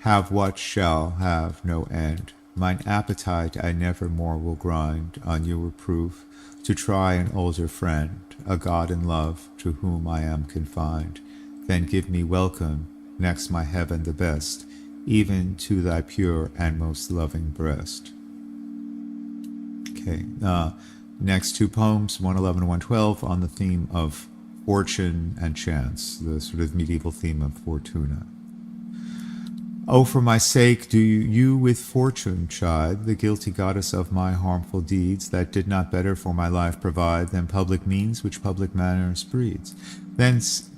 Have what shall have no end. Mine appetite I never more will grind on your reproof, to try an older friend, a god in love, to whom I am confined. Then give me welcome, next my heaven the best, even to thy pure and most loving breast. Okay, next two poems, 111 and 112, on the theme of fortune and chance, the sort of medieval theme of fortuna. Oh, for my sake do you with fortune chide, the guilty goddess of my harmful deeds, that did not better for my life provide than public means which public manners breeds. Thence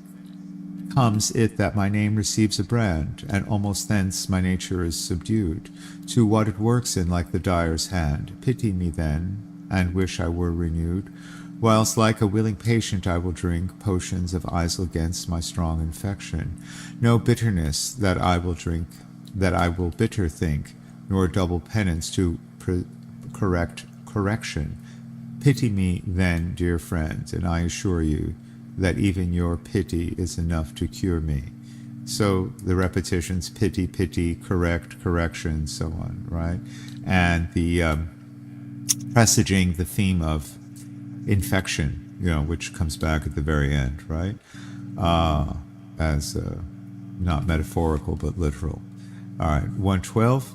comes it that my name receives a brand, and almost thence my nature is subdued to what it works in like the dyer's hand. Pity me then, and wish I were renewed, whilst like a willing patient I will drink potions of Isle against my strong infection. No bitterness that I will drink, that I will bitter think, nor double penance to correct correction. Pity me then, dear friend, and I assure you that even your pity is enough to cure me. So the repetitions, pity, pity, correct, correction, so on, right? And the presaging the theme of infection, which comes back at the very end, right? As not metaphorical, but literal. All right, 112.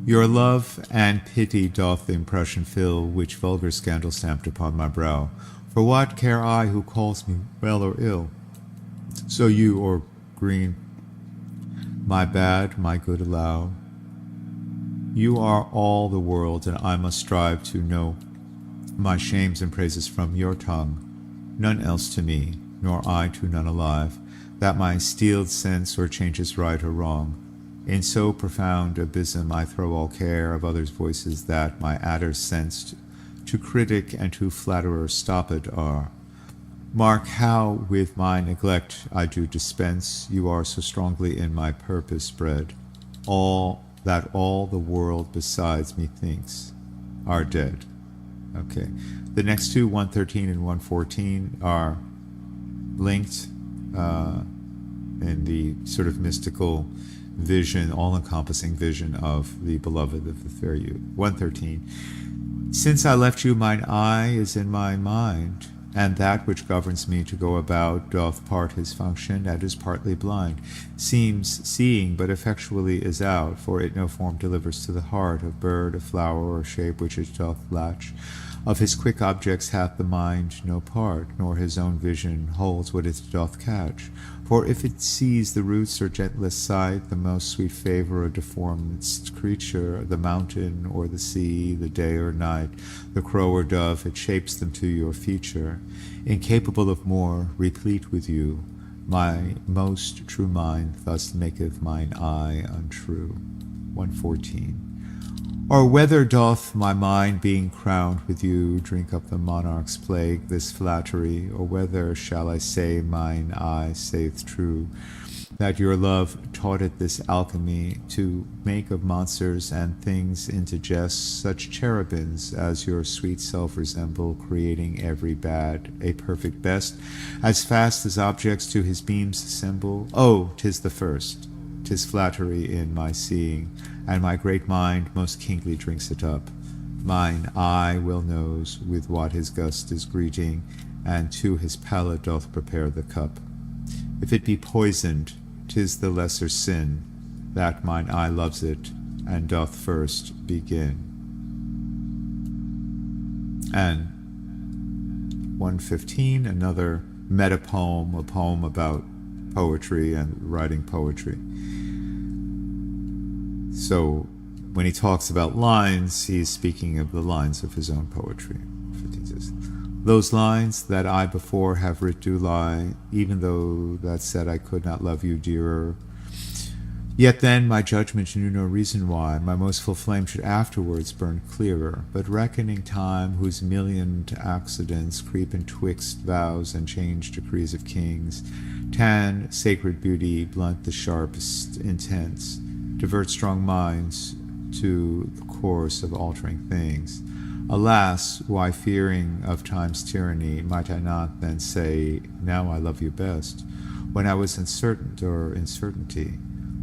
Your love and pity doth the impression fill, which vulgar scandal stamped upon my brow. For what care I who calls me well or ill? So you, or green, my bad, my good allow. You are all the world, and I must strive to know my shames and praises from your tongue. None else to me, nor I to none alive, that my steeled sense or changes right or wrong. In so profound abysm I throw all care of others' voices that my adders sensed to critic and to flatterer stopped are. Mark how with my neglect I do dispense, you are so strongly in my purpose bred, all the world besides me thinks are dead. Okay, the next two, 113 and 114, are linked in the sort of mystical vision, all-encompassing vision of the beloved of the fair youth. 113. Since I left you, mine eye is in my mind, and that which governs me to go about doth part his function, and is partly blind, seems seeing, but effectually is out, for it no form delivers to the heart of bird, of flower, or shape which it doth latch. Of his quick objects hath the mind no part, nor his own vision holds what it doth catch. For if it sees the roots or gentlest sight, the most sweet favour or deformedst creature, the mountain or the sea, the day or night, the crow or dove, it shapes them to your feature. Incapable of more, replete with you, my most true mind thus maketh mine eye untrue. 114. Or whether doth my mind, being crowned with you, drink up the monarch's plague, this flattery, or whether shall I say mine eye saith true, that your love taught it this alchemy, to make of monsters and things into jest such cherubims as your sweet self resemble, creating every bad a perfect best, as fast as objects to his beams assemble? Oh, 'tis the first, 'tis flattery in my seeing, and my great mind most kingly drinks it up. Mine eye well knows with what his gust is greeting, and to his palate doth prepare the cup. If it be poisoned, 'tis the lesser sin, that mine eye loves it, and doth first begin. And 115, another meta-poem, a poem about poetry and writing poetry. So when he talks about lines, he's speaking of the lines of his own poetry. Those lines that I before have writ do lie, even though that said I could not love you dearer. Yet then my judgment knew no reason why my most full flame should afterwards burn clearer, but reckoning time, whose millioned accidents creep entwixt vows and change decrees of kings, tan sacred beauty blunt the sharpest intents, divert strong minds to the course of altering things. Alas, why fearing of time's tyranny might I not then say, now I love you best, when I was uncertain or uncertainty,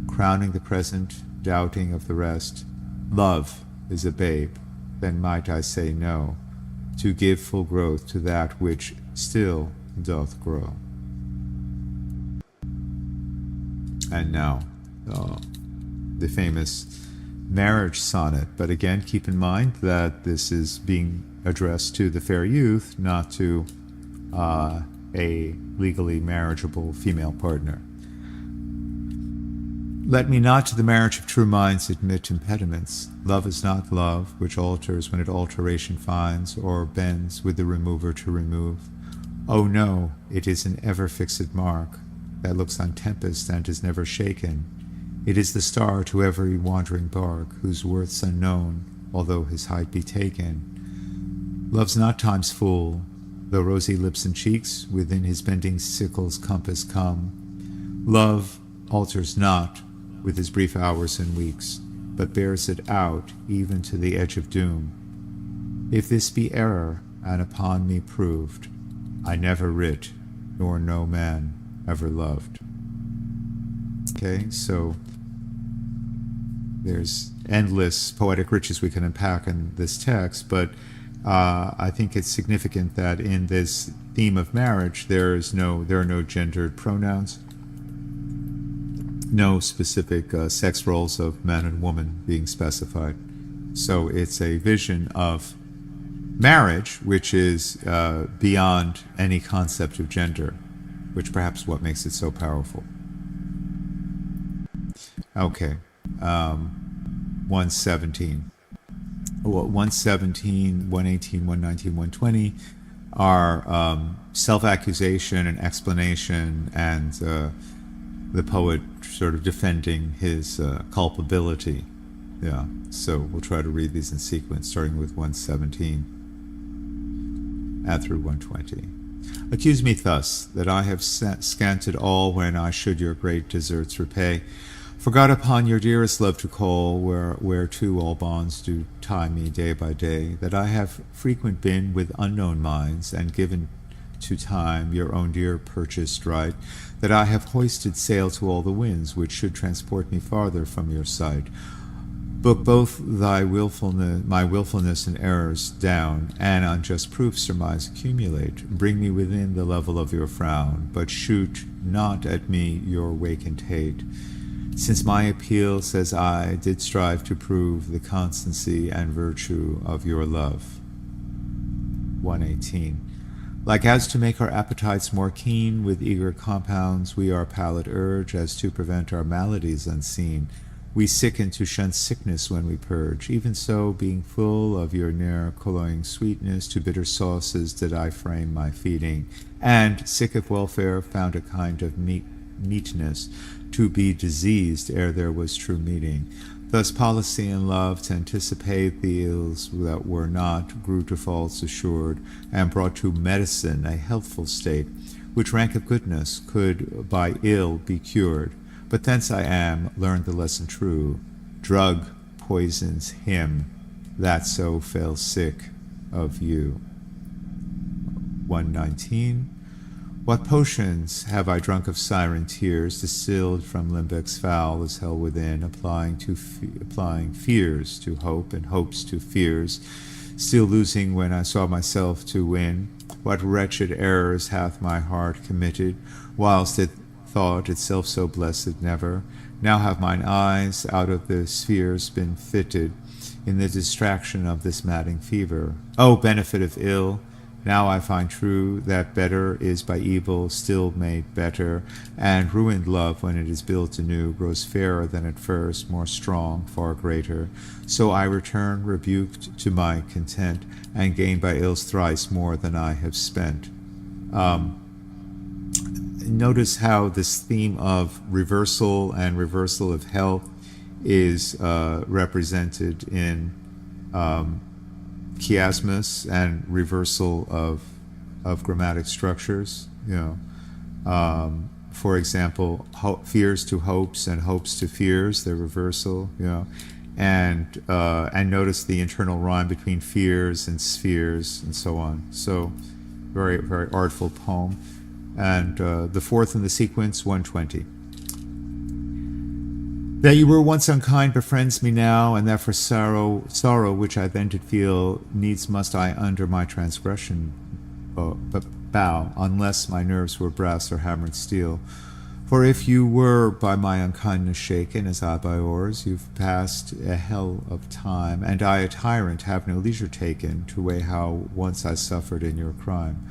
crowning the present, doubting of the rest. Love is a babe, then might I say no, to give full growth to that which still doth grow. And now, the famous marriage sonnet, but again keep in mind that this is being addressed to the fair youth, not to a legally marriageable female partner. Let me not to the marriage of true minds admit impediments. Love is not love, which alters when it alteration finds, or bends with the remover to remove. Oh no, it is an ever-fixed mark, that looks on tempest and is never shaken. It is the star to every wandering bark, whose worth's unknown, although his height be taken. Love's not time's full, though rosy lips and cheeks within his bending sickle's compass come. Love alters not with his brief hours and weeks, but bears it out even to the edge of doom. If this be error, and upon me proved, I never writ, nor no man ever loved. Okay, so there's endless poetic riches we can unpack in this text, but I think it's significant that in this theme of marriage, there are no gendered pronouns, no specific sex roles of man and woman being specified. So it's a vision of marriage which is beyond any concept of gender, which perhaps what makes it so powerful. Okay, 117. Well, 117, 118, 119, 120 are self-accusation and explanation, and the poet sort of defending his culpability. Yeah, so we'll try to read these in sequence, starting with 117 and through 120. Accuse me thus, that I have scanted all when I should your great deserts repay. Forgot upon your dearest love to call, whereto all bonds do tie me day by day, that I have frequent been with unknown minds, and given to time your own dear purchased right, that I have hoisted sail to all the winds, which should transport me farther from your sight. Book both my willfulness and errors down, and unjust proofs surmise accumulate. Bring me within the level of your frown, but shoot not at me your wakened hate. Since my appeal, says I, did strive to prove the constancy and virtue of your love. 118. Like as to make our appetites more keen, with eager compounds we our palate urge, as to prevent our maladies unseen. We sicken to shun sickness when we purge. Even so, being full of your ne'er cloying sweetness, to bitter sauces did I frame my feeding, and, sick of welfare, found a kind of meekness, to be diseased ere there was true meeting. Thus policy and love, to anticipate the ills that were not, grew to faults assured, and brought to medicine a healthful state, which rank of goodness could by ill be cured. But thence I am, learned the lesson true, drug poisons him that so fell sick of you. 119. What potions have I drunk of siren tears, distilled from limbecks foul as hell within, applying fears to hope, and hopes to fears, still losing when I saw myself to win. What wretched errors hath my heart committed, whilst it thought itself so blessed never. Now have mine eyes out of the spheres been fitted, in the distraction of this madding fever. O benefit of ill! Now I find true that better is by evil still made better, and ruined love, when it is built anew, grows fairer than at first, more strong, far greater. So I return rebuked to my content, and gain by ill's thrice more than I have spent. Notice how this theme of reversal and reversal of health is represented in chiasmus and reversal of grammatic structures. For example, fears to hopes and hopes to fears, their reversal. And notice the internal rhyme between fears and spheres and so on. So very, very artful poem. And the fourth in the sequence, 120. That you were once unkind befriends me now, and that for sorrow which I then did feel, needs must I under my transgression bow, unless my nerves were brass or hammered steel. For if you were by my unkindness shaken, as I by yours, you've passed a hell of time, and I a tyrant have no leisure taken to weigh how once I suffered in your crime.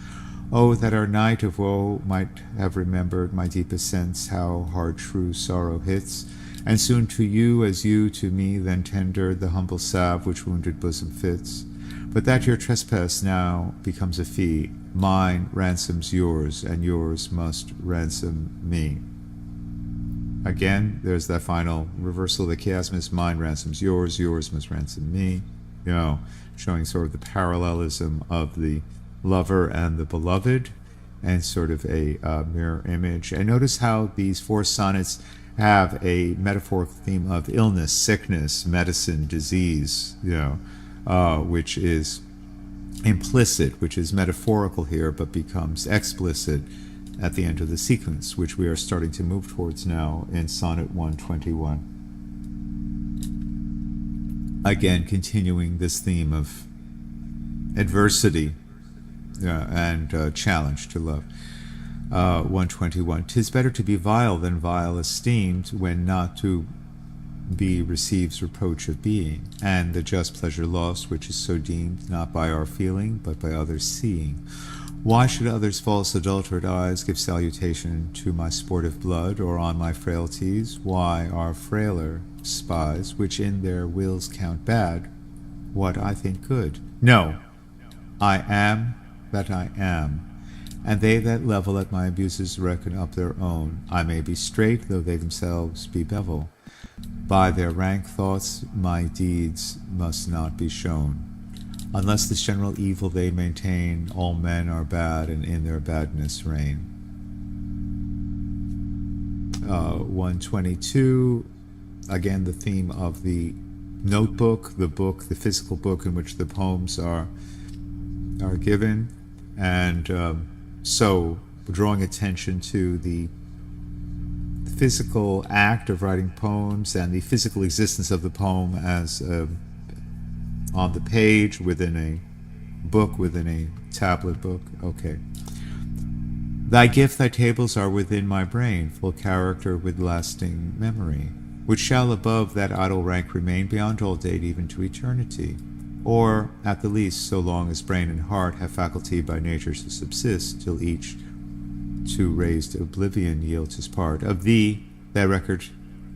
Oh, that our night of woe might have remembered my deepest sense, how hard true sorrow hits, and soon to you as you to me then tendered the humble salve which wounded bosom fits. But that your trespass now becomes a fee, mine ransoms yours, and yours must ransom me. Again, there's that final reversal of the chiasmus, mine ransoms yours, yours must ransom me. showing sort of the parallelism of the lover and the beloved, and sort of a mirror image. And notice how these four sonnets have a metaphorical theme of illness, sickness, medicine, disease, which is implicit, which is metaphorical here, but becomes explicit at the end of the sequence, which we are starting to move towards now in Sonnet 121. Again, continuing this theme of adversity and challenge to love. 121. 'Tis better to be vile than vile esteemed, when not to be receives reproach of being, and the just pleasure lost, which is so deemed, not by our feeling, but by others seeing. Why should others' false adulterate eyes give salutation to my sportive blood, or on my frailties? Why are frailer spies, which in their wills count bad, what I think good? No, I am that I am, and they that level at my abuses reckon up their own. I may be straight, though they themselves be bevel. By their rank thoughts my deeds must not be shown. Unless this general evil they maintain, all men are bad, and in their badness reign. 122, again the theme of the notebook, the book, the physical book in which the poems are given, and so drawing attention to the physical act of writing poems and the physical existence of the poem as on the page, within a book, within a tablet book. Okay. Thy gift, thy tables are within my brain, full character with lasting memory, which shall above that idle rank remain beyond all date, even to eternity, or at the least so long as brain and heart have faculty by nature to subsist, till each to raised oblivion yields his part. Of thee thy record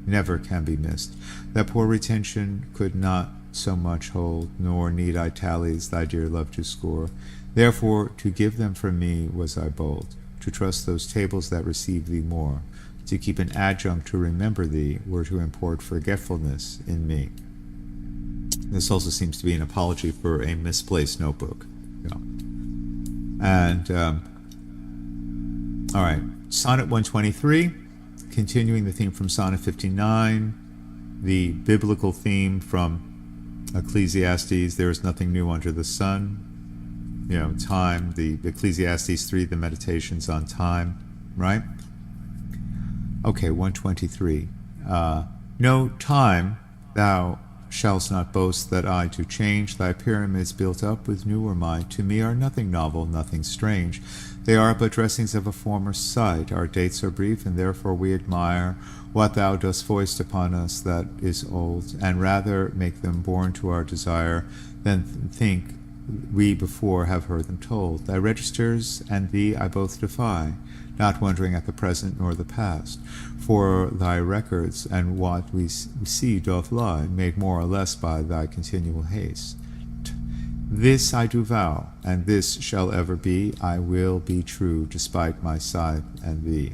never can be missed. That poor retention could not so much hold, nor need I tallies thy dear love to score. Therefore to give them from me was I bold, to trust those tables that receive thee more. To keep an adjunct to remember thee were to import forgetfulness in me. This also seems to be an apology for a misplaced notebook. And all right, Sonnet 123, continuing the theme from Sonnet 59, the biblical theme from Ecclesiastes, there is nothing new under the sun. Time, the Ecclesiastes 3, the meditations on time, right? Okay, 123. No time, thou shalt not boast that I to change thy pyramids built up with newer might. To me are nothing novel, nothing strange. They are but dressings of a former sight. Our dates are brief, and therefore we admire what thou dost foist upon us that is old, and rather make them born to our desire than think we before have heard them told. Thy registers and thee I both defy, not wondering at the present nor the past. For thy records and what we see doth lie, made more or less by thy continual haste. This I do vow, and this shall ever be, I will be true despite my sight and thee.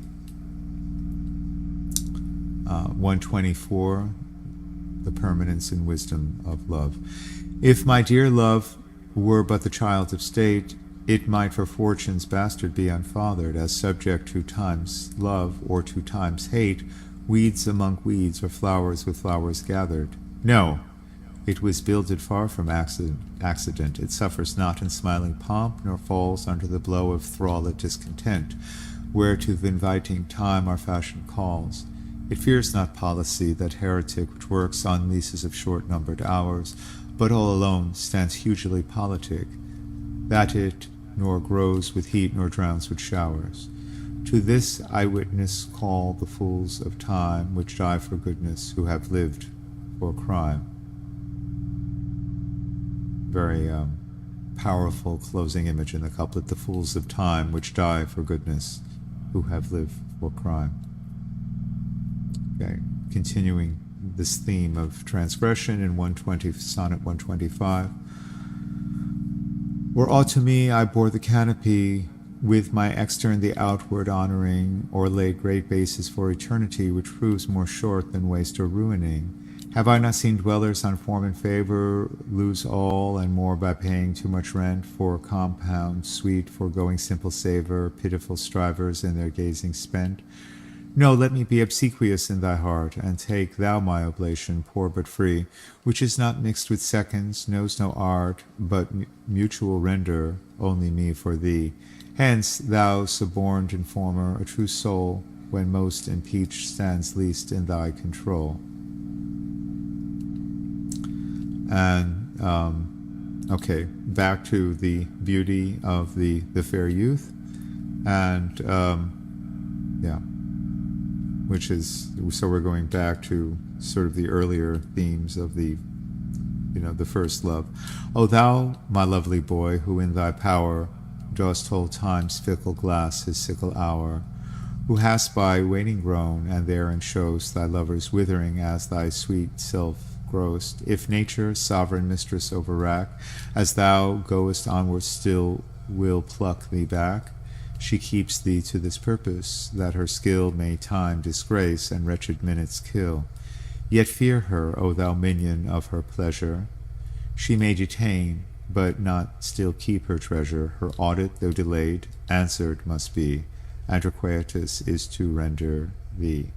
124, the permanence and wisdom of love. If my dear love were but the child of state, it might for fortune's bastard be unfathered, as subject to time's love or to time's hate, weeds among weeds or flowers with flowers gathered. No, it was builded far from accident. It suffers not in smiling pomp, nor falls under the blow of thrallet discontent, where to the inviting time our fashion calls. It fears not policy, that heretic which works on leases of short-numbered hours, but all alone stands hugely politic, that it nor grows with heat nor drowns with showers. To this I witness call the fools of time, which die for goodness, who have lived for crime. Very powerful closing image in the couplet, the fools of time, which die for goodness, who have lived for crime. Okay, continuing this theme of transgression in Sonnet 125. Were aught to me, I bore the canopy, with my extern the outward honoring, or laid great bases for eternity, which proves more short than waste or ruining. Have I not seen dwellers on form and favor lose all and more by paying too much rent for compound sweet, foregoing simple savor, pitiful strivers in their gazing spent? No, let me be obsequious in thy heart, and take thou my oblation, poor but free, which is not mixed with seconds, knows no art, but mutual render only me for thee. Hence, thou suborned informer, a true soul, when most impeached stands least in thy control. And, okay, back to the beauty of the fair youth, and, yeah. Which is, so we're going back to sort of the earlier themes of the, the first love. O thou, my lovely boy, who in thy power dost hold time's fickle glass his sickle hour, who hast by waiting grown, and therein show'st thy lover's withering as thy sweet self grow'st, if nature, sovereign mistress over rack, as thou goest onward still will pluck thee back, she keeps thee to this purpose, that her skill may time disgrace and wretched minutes kill. Yet fear her, O thou minion of her pleasure. She may detain, but not still keep her treasure. Her audit, though delayed, answered must be, and her quietus is to render thee.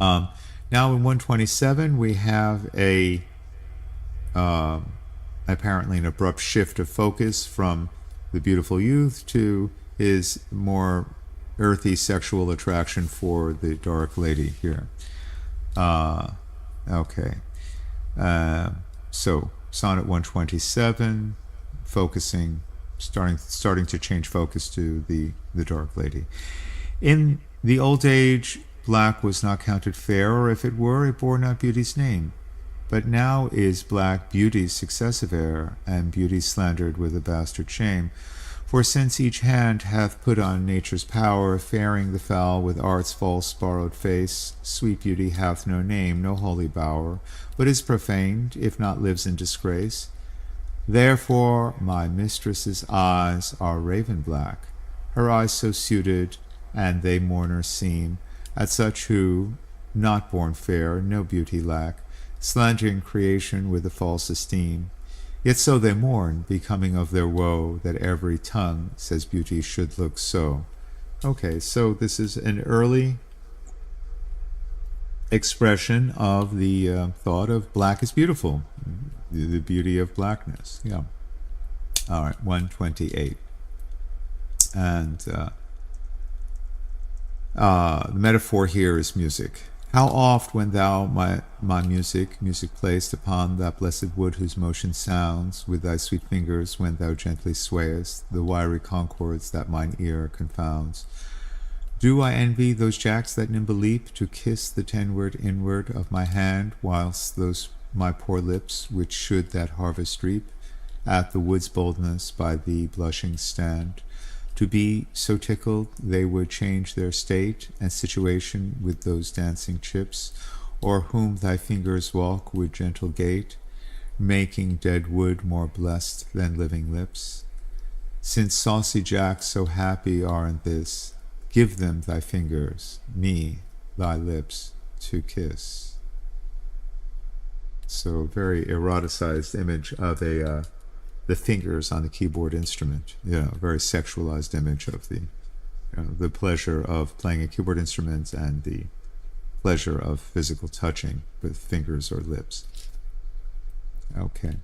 Now in 127 we have apparently an abrupt shift of focus from the beautiful youth to his more earthy sexual attraction for the dark lady here. Okay. So Sonnet 127, starting to change focus to the dark lady. In the old age, black was not counted fair, or if it were, it bore not beauty's name. But now is black beauty's successive heir, and beauty slandered with a bastard shame. For since each hand hath put on nature's power, fairing the foul with art's false borrowed face, sweet beauty hath no name, no holy bower, but is profaned, if not lives in disgrace. Therefore my mistress's eyes are raven black, her eyes so suited, and they mourners seem, at such who, not born fair, no beauty lack, slandering creation with a false esteem. Yet so they mourn, becoming of their woe, that every tongue says beauty should look so. Okay, so this is an early expression of the thought of black is beautiful, the beauty of blackness. Yeah. All right, 128. And the metaphor here is music. How oft when thou my music placed upon that blessed wood whose motion sounds with thy sweet fingers when thou gently swayest the wiry concords that mine ear confounds. Do I envy those jacks that nimble leap to kiss the tenward inward of my hand, whilst those my poor lips, which should that harvest reap, at the wood's boldness by thee blushing stand, to be so tickled they would change their state and situation with those dancing chips, o'er whom thy fingers walk with gentle gait, making dead wood more blessed than living lips? Since saucy jacks so happy are in this, give them thy fingers, me thy lips to kiss. So very eroticized image of the fingers on the keyboard instrument, very sexualized image of the pleasure of playing a keyboard instrument and the pleasure of physical touching with fingers or lips. Okay.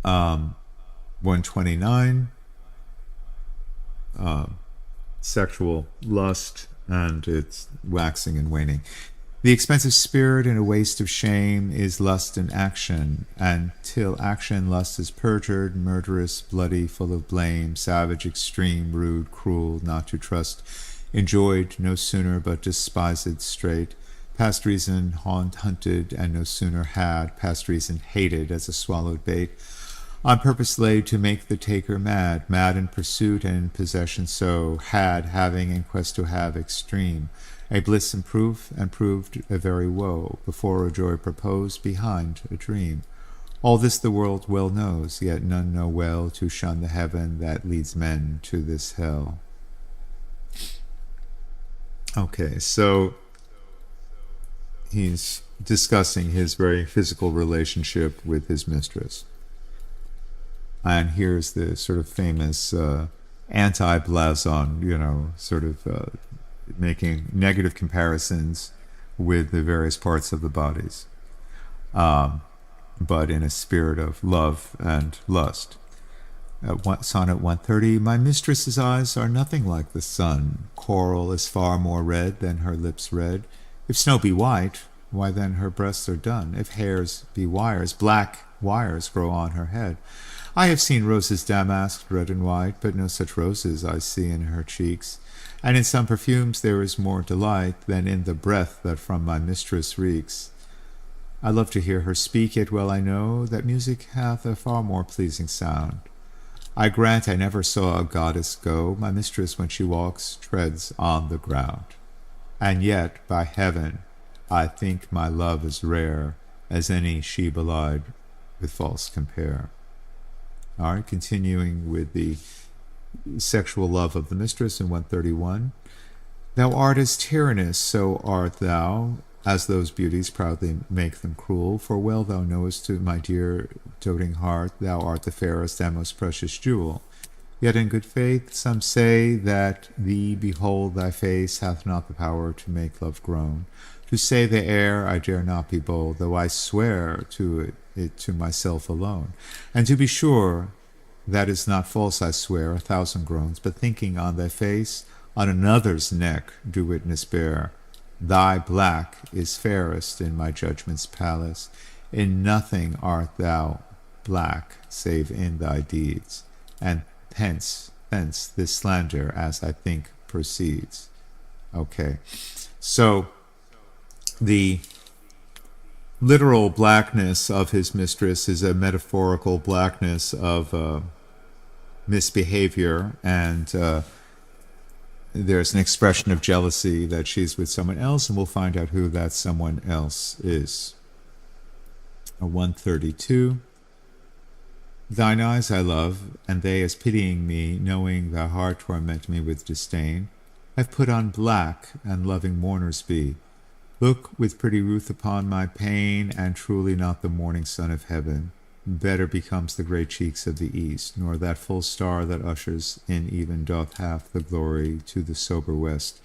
129, sexual lust and its waxing and waning. The expensive spirit in a waste of shame is lust in action, and till action lust is perjured, murderous, bloody, full of blame, savage, extreme, rude, cruel, not to trust, enjoyed no sooner but despised straight, past reason hunted and no sooner had, past reason hated as a swallowed bait, on purpose laid to make the taker mad, mad in pursuit and in possession so, had, having, and quest to have extreme, a bliss in proof, and proved a very woe, before a joy proposed, behind a dream. All this the world well knows, yet none know well to shun the heaven that leads men to this hell. Okay, so he's discussing his very physical relationship with his mistress. And here's the sort of famous anti-blason, sort of making negative comparisons with the various parts of the bodies, but in a spirit of love and lust. Sonnet 130, my mistress's eyes are nothing like the sun. Coral is far more red than her lips red. If snow be white, why then her breasts are dun. If hairs be wires, black wires grow on her head. I have seen roses damasked, red and white, but no such roses I see in her cheeks. And in some perfumes there is more delight than in the breath that from my mistress reeks. I love to hear her speak, yet well I know that music hath a far more pleasing sound. I grant I never saw a goddess go. My mistress, when she walks, treads on the ground. And yet, by heaven, I think my love as rare as any she belied with false compare. All right, continuing with the sexual love of the mistress in 131. Thou art as tyrannous, so art thou, as those beauties proudly make them cruel. For well thou knowest, to my dear doting heart, thou art the fairest and most precious jewel. Yet in good faith some say that thee behold thy face hath not the power to make love groan. To say the air I dare not be bold, though I swear to it to myself alone. And to be sure, that is not false I swear, 1,000 groans, but thinking on thy face, on another's neck do witness bear. Thy black is fairest in my judgment's palace. In nothing art thou black, save in thy deeds. And hence this slander, as I think, proceeds. Okay, so the literal blackness of his mistress is a metaphorical blackness of misbehavior, and there's an expression of jealousy that she's with someone else, and we'll find out who that someone else is. 132. Thine eyes I love, and they as pitying me, knowing thy heart torment me with disdain, have put on black, and loving mourners be. Look with pretty ruth upon my pain, and truly not the morning sun of heaven. Better becomes the grey cheeks of the east, nor that full star that ushers in even doth half the glory to the sober west,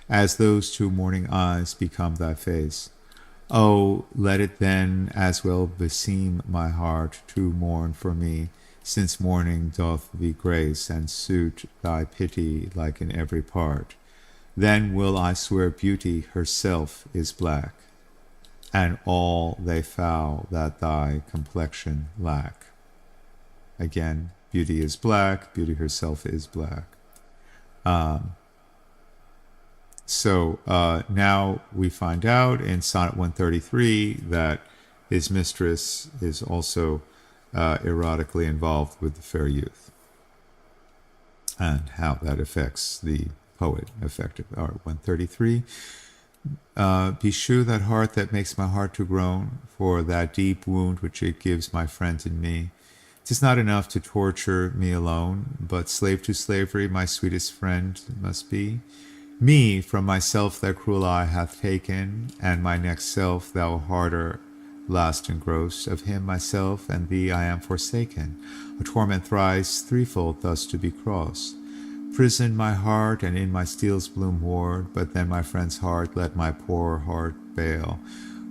as those two morning eyes become thy face. Oh, let it then as well beseem my heart to mourn for me, since mourning doth thee grace, and suit thy pity like in every part. Then will I swear beauty herself is black, and all they foul that thy complexion lack. Again, beauty is black, beauty herself is black. So now we find out in Sonnet 133 that his mistress is also erotically involved with the fair youth, and how that affects the poet effectively. All right, 133. Beshrew that heart that makes my heart to groan, for that deep wound which it gives my friend in me. 'Tis not enough to torture me alone, but slave to slavery my sweetest friend must be. Me from myself thy cruel eye hath taken, and my next self thou harder last engrossed. Of him myself and thee I am forsaken, a torment thrice threefold thus to be crossed. Prison my heart, and in my steel's bloom ward, but then my friend's heart let my poor heart bail.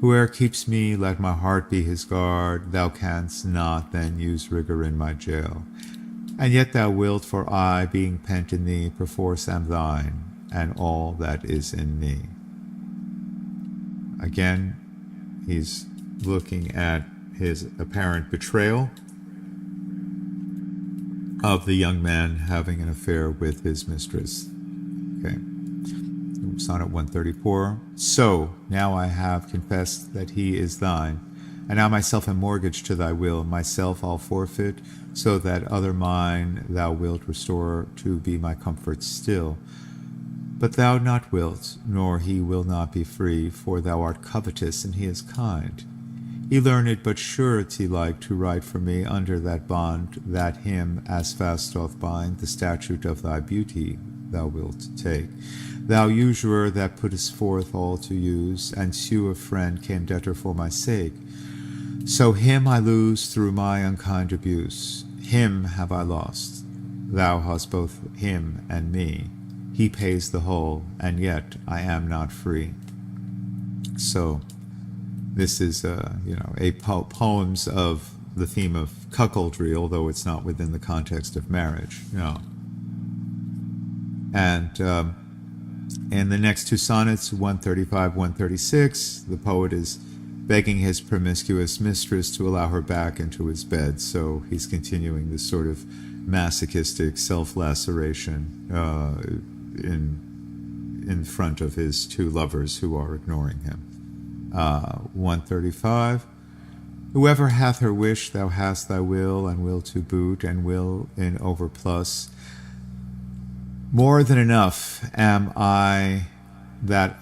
Whoe'er keeps me, let my heart be his guard. Thou canst not then use rigor in my jail. And yet thou wilt, for I, being pent in thee, perforce am thine, and all that is in me. Again, he's looking at his apparent betrayal of the young man having an affair with his mistress. Okay. Sonnet 134. So, now I have confessed that he is thine, and now myself am mortgaged to thy will. Myself I'll forfeit, so that other mine thou wilt restore to be my comfort still. But thou not wilt, nor he will not be free, for thou art covetous, and he is kind. He learned but surety-like to write for me under that bond that him as fast doth bind. The statute of thy beauty thou wilt take. Thou usurer that puttest forth all to use, and to a friend came debtor for my sake. So him I lose through my unkind abuse. Him have I lost. Thou hast both him and me. He pays the whole, and yet I am not free. So this is, poems of the theme of cuckoldry, although it's not within the context of marriage. And in the next two sonnets, 135, 136, the poet is begging his promiscuous mistress to allow her back into his bed. So he's continuing this sort of masochistic self-laceration in front of his two lovers who are ignoring him. 135, whoever hath her wish, thou hast thy will, and will to boot, and will in overplus. More than enough am I that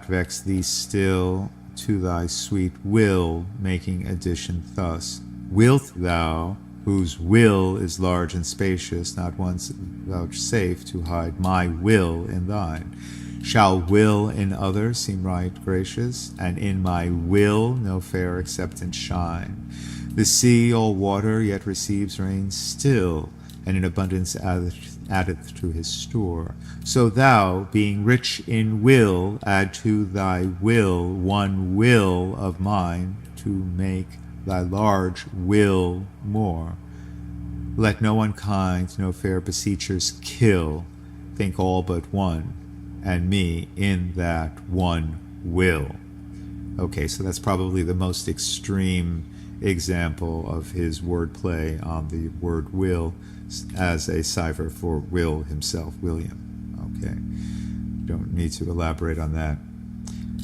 vex thee still, to thy sweet will making addition thus. Wilt thou, whose will is large and spacious, not once vouchsafe to hide my will in thine? Shall will in others seem right gracious, and in my will no fair acceptance shine? The sea all water yet receives rain still, and in abundance addeth to his store. So thou, being rich in will, add to thy will one will of mine, to make thy large will more. Let no unkind, no fair beseechers kill, think all but one, and me in that one will. Okay, so that's probably the most extreme example of his wordplay on the word will as a cipher for Will himself, William. Okay, don't need to elaborate on that.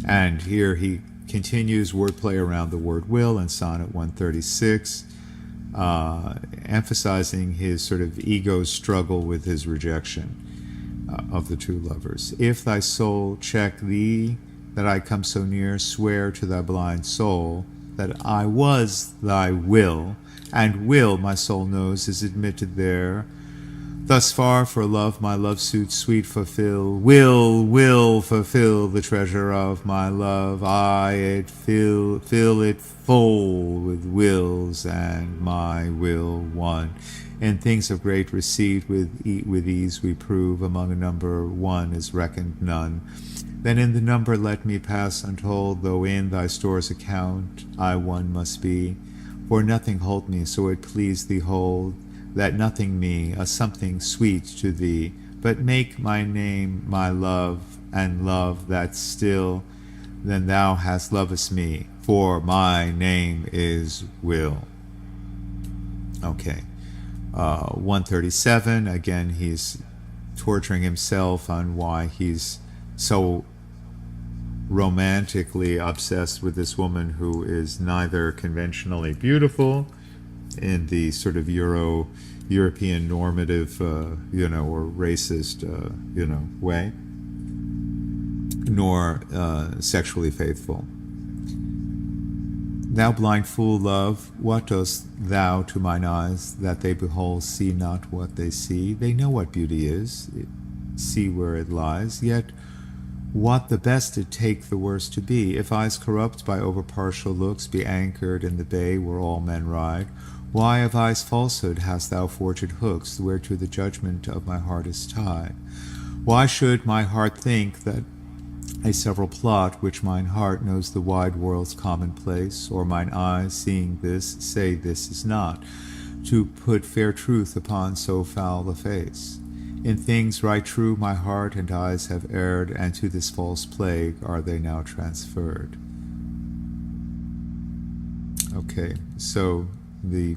And here he continues wordplay around the word will in Sonnet 136, emphasizing his sort of ego struggle with his rejection of the two lovers. If thy soul check thee, that I come so near, swear to thy blind soul that I was thy will, and will, my soul knows, is admitted there. Thus far for love my love suit sweet fulfill, will fulfill the treasure of my love. Fill it full with wills, and my will one. In things of great receipt with ease we prove, among a number one is reckoned none. Then in the number let me pass untold, though in thy store's account I one must be. For nothing hold me, so it please thee hold, that nothing me, a something sweet to thee, but make my name my love, and love that still, then thou hast lovest me, for my name is Will. Okay. 137, again, he's torturing himself on why he's so romantically obsessed with this woman who is neither conventionally beautiful in the sort of European normative, or racist, way, nor sexually faithful. Thou blind fool, love, what dost thou to mine eyes, that they behold see not what they see? They know what beauty is, see where it lies, yet what the best it take the worst to be. If eyes corrupt by over-partial looks be anchored in the bay where all men ride, why of eyes falsehood hast thou forged hooks, whereto the judgment of my heart is tied? Why should my heart think that a several plot which mine heart knows the wide world's commonplace, or mine eyes, seeing this, say this is not, to put fair truth upon so foul a face? In things right true my heart and eyes have erred, and to this false plague are they now transferred. Okay, so the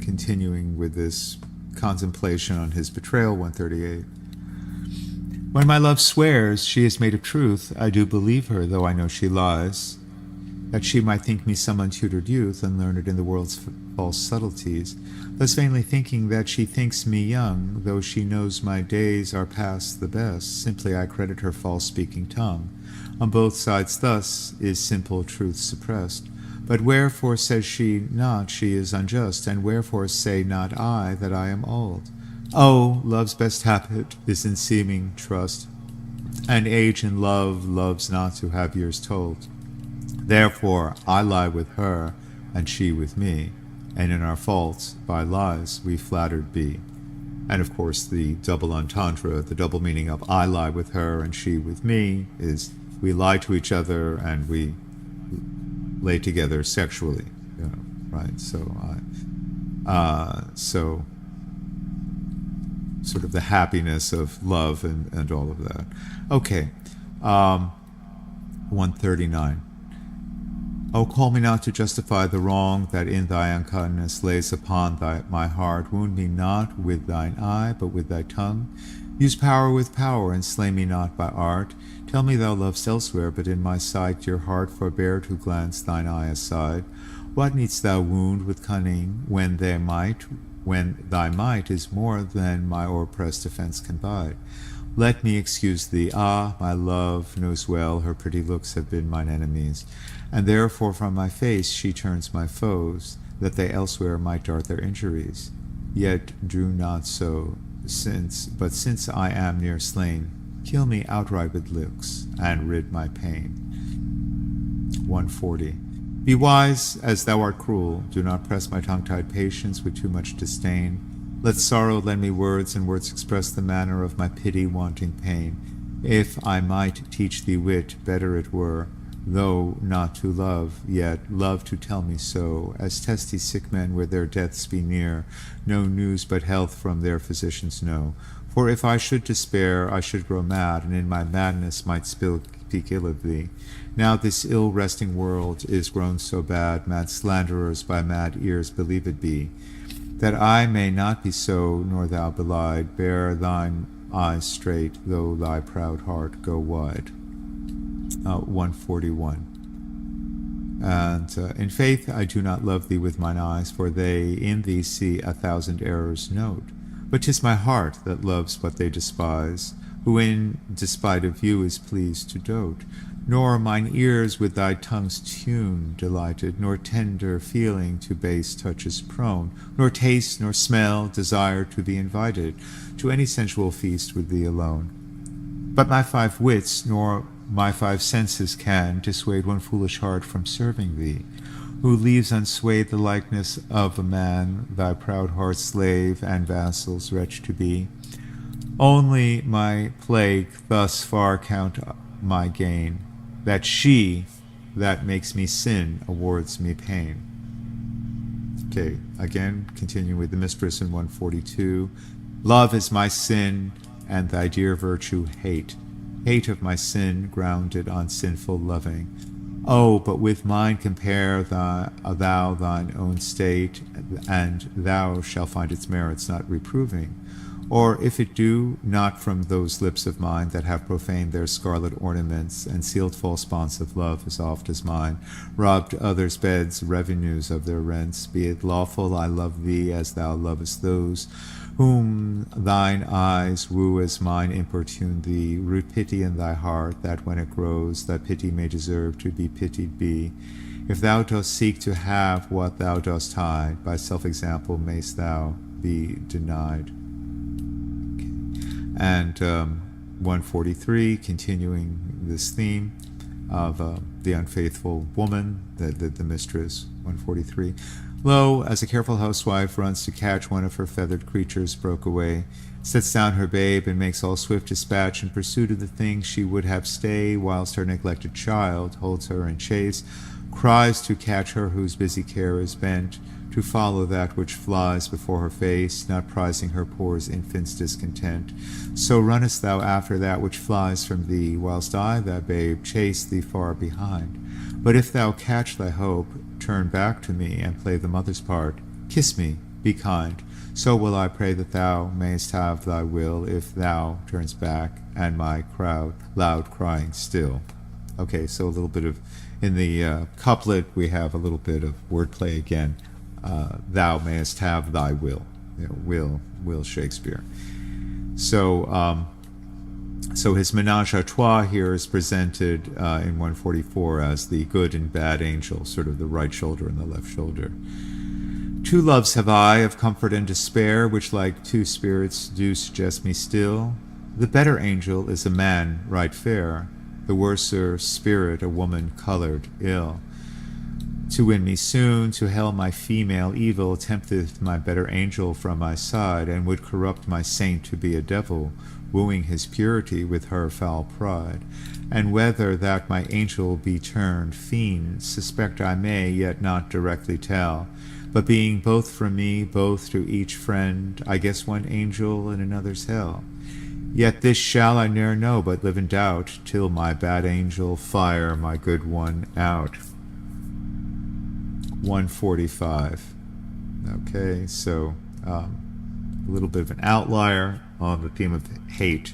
continuing with this contemplation on his betrayal, 138. When my love swears she is made of truth, I do believe her, though I know she lies, that she might think me some untutored youth, unlearned in the world's false subtleties, thus vainly thinking that she thinks me young, though she knows my days are past the best. Simply I credit her false-speaking tongue. On both sides thus is simple truth suppressed. But wherefore says she not she is unjust, and wherefore say not I that I am old? Oh, love's best habit is in seeming trust, and age in love loves not to have years told. Therefore I lie with her, and she with me, and in our faults by lies we flattered be. And of course the double entendre, the double meaning of I lie with her and she with me, is we lie to each other and we lay together sexually, right? So sort of the happiness of love and all of that. Okay, 139. Oh, call me not to justify the wrong that in thy unkindness lays upon my heart. Wound me not with thine eye, but with thy tongue. Use power with power, and slay me not by art. Tell me thou lovest elsewhere, but in my sight your heart forbear to glance thine eye aside. What needst thou wound with cunning when thy might is more than my o'erpressed defence can bide? Let me excuse thee. Ah, my love knows well her pretty looks have been mine enemies, and therefore from my face she turns my foes, that they elsewhere might dart their injuries. Yet do not so, since I am near slain, kill me outright with looks, and rid my pain. 140. Be wise as thou art cruel. Do not press my tongue-tied patience with too much disdain. Let sorrow lend me words, and words express the manner of my pity wanting pain. If I might teach thee wit, better it were, though not to love, yet love to tell me so, as testy sick men where their deaths be near, no news but health from their physicians know. For if I should despair, I should grow mad, and in my madness might speak ill of thee. Now this ill-resting world is grown so bad, mad slanderers by mad ears believed be. That I may not be so, nor thou belied, bear thine eyes straight, though thy proud heart go wide. 141. And in faith I do not love thee with mine eyes, for they in thee see 1,000 errors note. But 'tis my heart that loves what they despise, who in despite of you is pleased to dote. Nor mine ears with thy tongue's tune delighted, nor tender feeling to base touches prone, nor taste nor smell desire to be invited to any sensual feast with thee alone. But my 5 wits nor my 5 senses can dissuade one foolish heart from serving thee, who leaves unswayed the likeness of a man, thy proud heart's slave and vassal's wretch to be. Only my plague thus far count my gain, that she that makes me sin awards me pain. Okay, again, continuing with the mistress in 142. Love is my sin, and thy dear virtue hate. Hate of my sin, grounded on sinful loving. Oh, but with mine compare thou thine own state, and thou shalt find its merits not reproving. Or if it do, not from those lips of mine that have profaned their scarlet ornaments, and sealed false bonds of love as oft as mine, robbed others' beds, revenues of their rents, be it lawful I love thee as thou lovest those, whom thine eyes woo as mine importune thee. Root pity in thy heart, that when it grows, that pity may deserve to be pitied be. If thou dost seek to have what thou dost hide, by self-example mayst thou be denied. And 143, continuing this theme of the unfaithful woman, the mistress. 143. Lo, as a careful housewife runs to catch one of her feathered creatures broke away, sets down her babe and makes all swift dispatch in pursuit of the thing she would have stay, whilst her neglected child holds her in chase, cries to catch her whose busy care is bent, to follow that which flies before her face, not prizing her poor infant's discontent. So runnest thou after that which flies from thee, whilst I, thy babe, chase thee far behind. But if thou catch thy hope, turn back to me and play the mother's part. Kiss me, be kind. So will I pray that thou mayst have thy will, if thou turns back, and my crowd loud crying still. Okay, so a little bit of, in the couplet, we have a little bit of wordplay again. Thou mayest have thy will. Will Shakespeare. So his menage a trois here is presented in 144 as the good and bad angel, sort of the right shoulder and the left shoulder. Two loves have I of comfort and despair, which like two spirits do suggest me still. The better angel is a man right fair, the worser spirit a woman colored ill. To win me soon to hell my female evil tempteth my better angel from my side, and would corrupt my saint to be a devil, wooing his purity with her foul pride. And whether that my angel be turned fiend, suspect I may, yet not directly tell. But being both from me, both to each friend, I guess one angel in another's hell. Yet this shall I ne'er know, but live in doubt, till my bad angel fire my good one out. 145. Okay, so a little bit of an outlier on the theme of hate.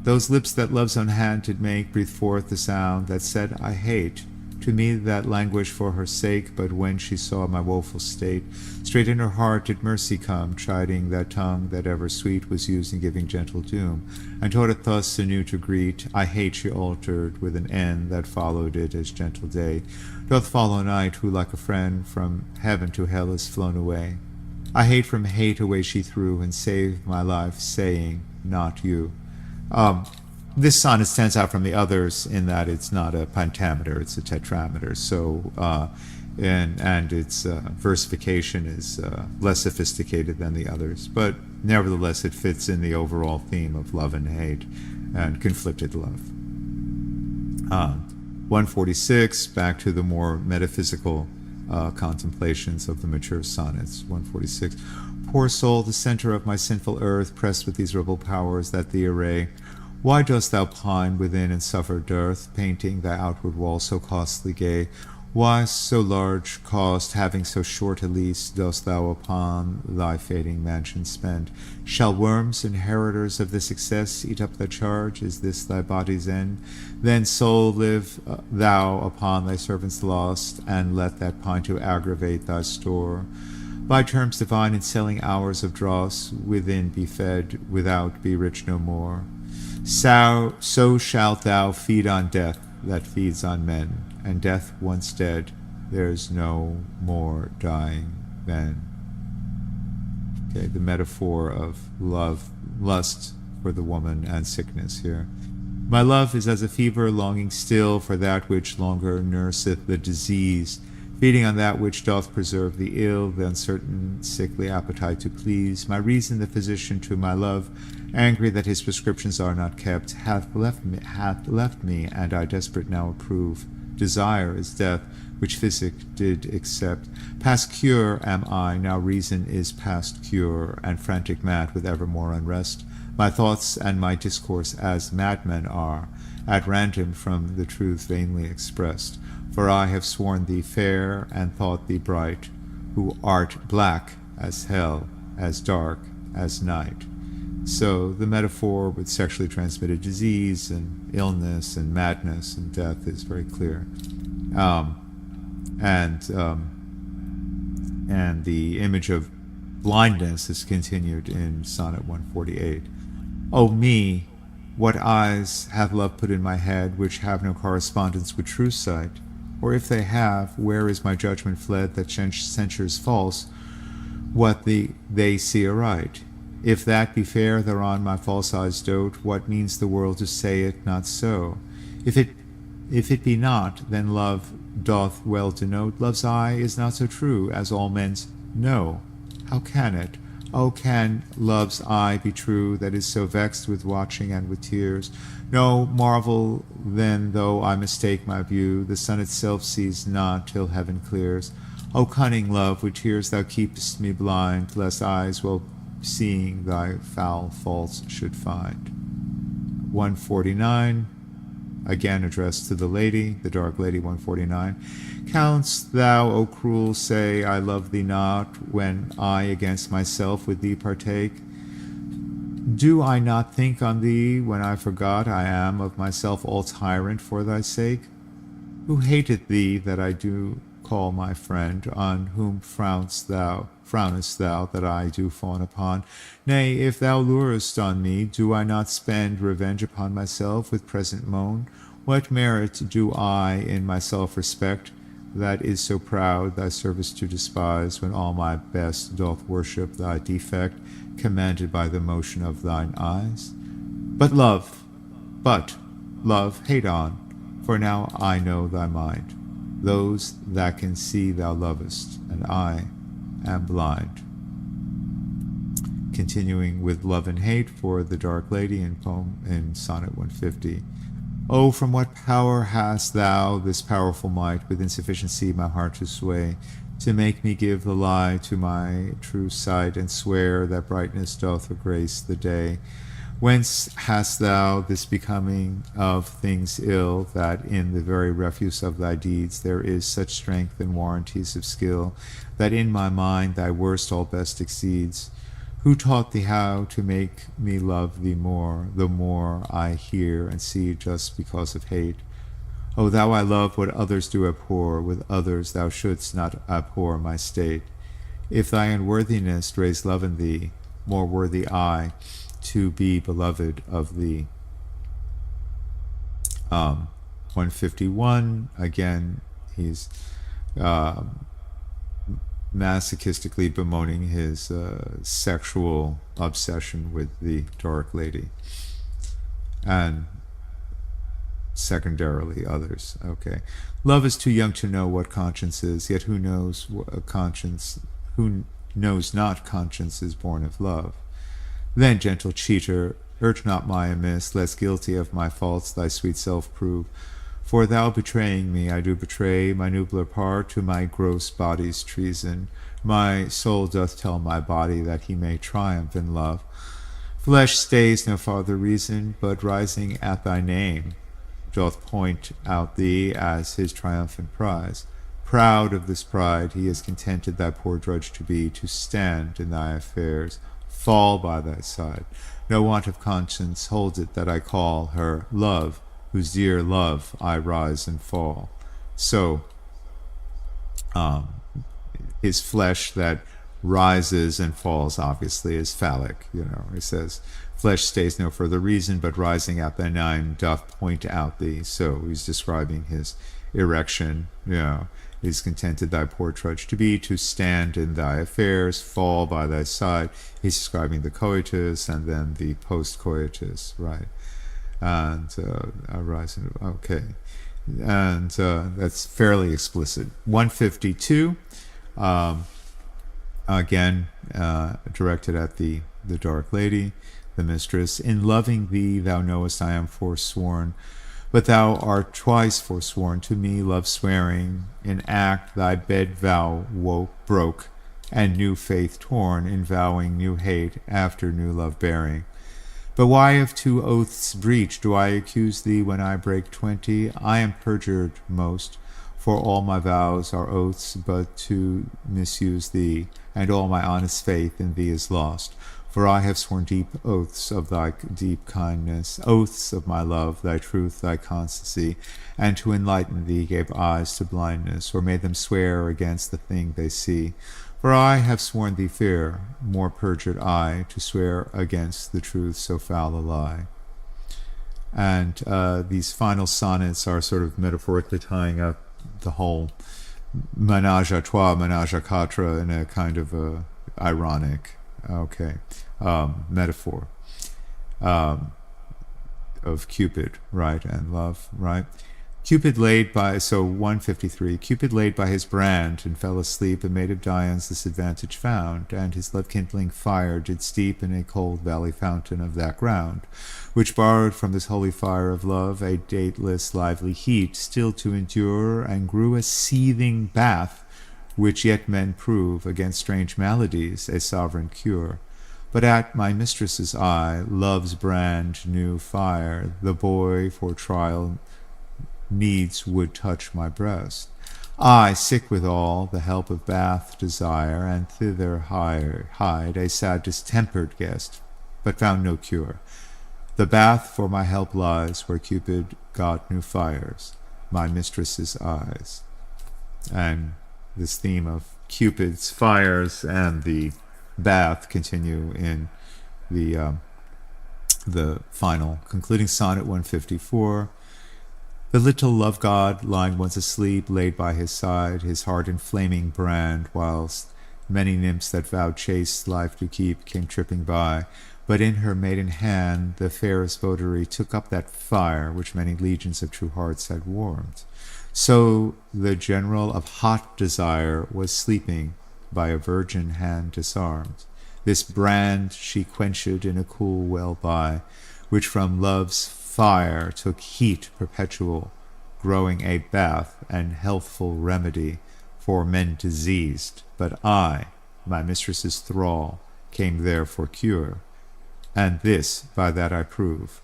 Those lips that love's own hand did make breathe forth the sound that said, I hate. To me that languished for her sake, but when she saw my woeful state, straight in her heart did mercy come, chiding that tongue that ever sweet was used in giving gentle doom, and taught it thus anew to greet. I hate she altered with an N that followed it as gentle day doth follow night, who like a friend from heaven to hell is flown away. I hate from hate away she threw, and saved my life, saying, not you. This sonnet stands out from the others in that it's not a pentameter, it's a tetrameter. So, and its versification is less sophisticated than the others, but nevertheless it fits in the overall theme of love and hate and conflicted love. 146, back to the more metaphysical contemplations of the mature sonnets. 146. Poor soul, the center of my sinful earth, pressed with these rebel powers that thee array, why dost thou pine within and suffer dearth, painting thy outward wall so costly gay? Why so large cost, having so short a lease, dost thou upon thy fading mansion spend? Shall worms, inheritors of this excess, eat up thy charge? Is this thy body's end? Then, soul, live thou upon thy servant's lost, and let that pine to aggravate thy store. By terms divine in selling hours of dross, within be fed, without be rich no more. So shalt thou feed on death that feeds on men, and death once dead, there's no more dying then. Okay, the metaphor of love, lust for the woman, and sickness here. My love is as a fever longing still for that which longer nurseth the disease, feeding on that which doth preserve the ill, the uncertain sickly appetite to please. My reason, the physician to my love, angry that his prescriptions are not kept, hath left me, and I desperate now approve. Desire is death, which physic did accept. Past cure am I, now reason is past cure, and frantic mad with evermore unrest. My thoughts and my discourse as madmen are, at random from the truth vainly expressed. For I have sworn thee fair, and thought thee bright, who art black as hell, as dark as night. So the metaphor with sexually transmitted disease and illness and madness and death is very clear. And the image of blindness is continued in Sonnet 148. O me, what eyes hath love put in my head, which have no correspondence with true sight? Or if they have, where is my judgment fled that censures false what they see aright? If that be fair, thereon my false eyes dote, what means the world to say it not so? If it be not, then love doth well denote. Love's eye is not so true as all men's know. How can it? Oh, can love's eye be true that is so vexed with watching and with tears? No marvel then, though I mistake my view, the sun itself sees not till heaven clears. O cunning love, with tears thou keepest me blind, lest eyes well seeing thy foul faults should find. 149, again addressed to the lady, the dark lady. 149. Count'st thou, O cruel, say I love thee not, when I against myself with thee partake? Do I not think on thee when I forgot I am of myself all tyrant for thy sake? Who hateth thee that I do call my friend, on whom frownest thou that I do fawn upon? Nay, if thou lurest on me, do I not spend revenge upon myself with present moan? What merit do I in myself respect, that is so proud thy service to despise, when all my best doth worship thy defect, commanded by the motion of thine eyes? But love, hate on, for now I know thy mind. Those that can see thou lovest, and I am blind. Continuing with love and hate for the Dark Lady in poem in Sonnet 150. Oh, from what power hast thou this powerful might, with insufficiency my heart to sway, to make me give the lie to my true sight, and swear that brightness doth grace the day? Whence hast thou this becoming of things ill, that in the very refuse of thy deeds there is such strength and warranties of skill, that in my mind thy worst all best exceeds? Who taught thee how to make me love thee more, the more I hear and see just because of hate? O thou I love what others do abhor, with others thou shouldst not abhor my state. If thy unworthiness raise love in thee, more worthy I to be beloved of thee. 151, again, he's masochistically bemoaning his sexual obsession with the Dark Lady, and secondarily others. Okay. Love is too young to know what conscience is, yet who knows what conscience, who knows not conscience is born of love. Then, gentle cheater, urge not my amiss, lest guilty of my faults thy sweet self prove. For thou betraying me, I do betray my nobler part to my gross body's treason. My soul doth tell my body that he may triumph in love. Flesh stays no farther reason, but rising at thy name, doth point out thee as his triumphant prize. Proud of this pride, he is contented thy poor drudge to be, to stand in thy affairs, fall by thy side. No want of conscience holds it that I call her love, whose dear love I rise and fall. So, his flesh that rises and falls obviously is phallic. He says, flesh stays no further reason, but rising at thy name doth point out thee. So he's describing his erection. He's contented thy poor trudge to be, to stand in thy affairs, fall by thy side. He's describing the coitus and then the post-coitus, right? And arising, okay. And that's fairly explicit. 152, again, directed at the Dark Lady, the mistress. In loving thee, thou knowest I am forsworn, but thou art twice forsworn to me, love swearing. In act thy bed vow broke, and new faith torn, in vowing new hate after new love bearing. But why of two oaths breach do I accuse thee when I break 20? I am perjured most, for all my vows are oaths but to misuse thee, and all my honest faith in thee is lost. For I have sworn deep oaths of thy deep kindness, oaths of my love, thy truth, thy constancy, and to enlighten thee gave eyes to blindness, or made them swear against the thing they see. For I have sworn thee fear, more perjured I, to swear against the truth so foul a lie. And these final sonnets are sort of metaphorically tying up the whole ménage à trois, ménage à quatre in a kind of a ironic, metaphor of Cupid, right, and love, right? Cupid laid by, so 153, Cupid laid by his brand and fell asleep, and maid of Dian's this advantage found, and his love-kindling fire did steep in a cold valley fountain of that ground, which borrowed from this holy fire of love a dateless lively heat, still to endure, and grew a seething bath, which yet men prove against strange maladies a sovereign cure. But at my mistress's eye, love's brand new fire, the boy for trial needs would touch my breast. I, sick withal, the help of bath desire, and thither hied a sad distempered guest, but found no cure. The bath for my help lies where Cupid got new fires, my mistress's eyes. And this theme of Cupid's fires and the bath continue in the final concluding sonnet 154. The little love god, lying once asleep, laid by his side, his heart in flaming brand, whilst many nymphs that vowed chaste life to keep came tripping by. But in her maiden hand the fairest votary took up that fire which many legions of true hearts had warmed. So the general of hot desire was sleeping by a virgin hand disarmed. This brand she quenched in a cool well by, which from love's fire took heat perpetual, growing a bath and healthful remedy for men diseased. But I, my mistress's thrall, came there for cure. And this by that I prove,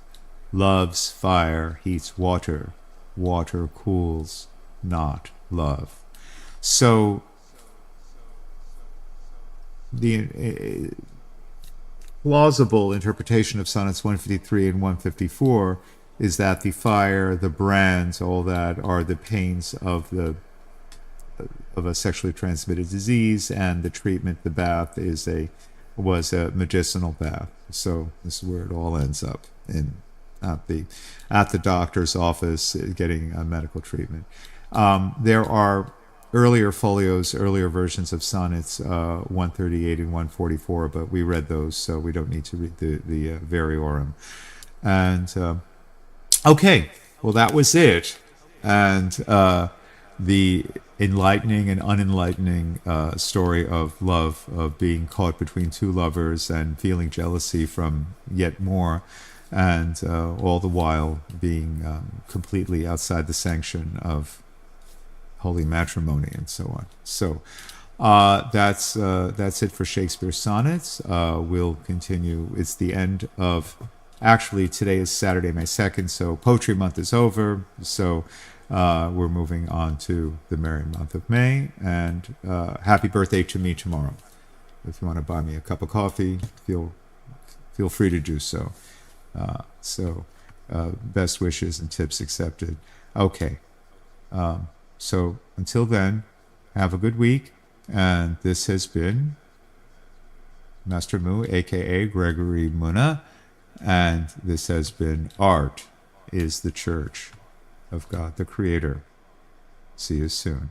love's fire heats water, water cools not love. So the plausible interpretation of Sonnets 153 and 154 is that the fire, the brands, all that are the pains of a sexually transmitted disease, and the treatment, the bath, was a medicinal bath. So this is where it all ends up at the doctor's office getting a medical treatment. There are earlier folios, earlier versions of Sonnets 138 and 144, but we read those, so we don't need to read the Variorum. And okay, well, that was it. And the enlightening and unenlightening story of love, of being caught between two lovers and feeling jealousy from yet more, and all the while being completely outside the sanction of holy matrimony and so on. So that's it for Shakespeare Sonnets. We'll continue. It's the end of, actually today is Saturday, May 2nd, so Poetry Month is over. So we're moving on to the merry month of May. And happy birthday to me tomorrow. If you want to buy me a cup of coffee, feel free to do so. Best wishes and tips accepted. Okay. So until then, have a good week. And this has been Master Mu, aka Gregory Muna. And this has been Art is the Church of God the Creator. See you soon.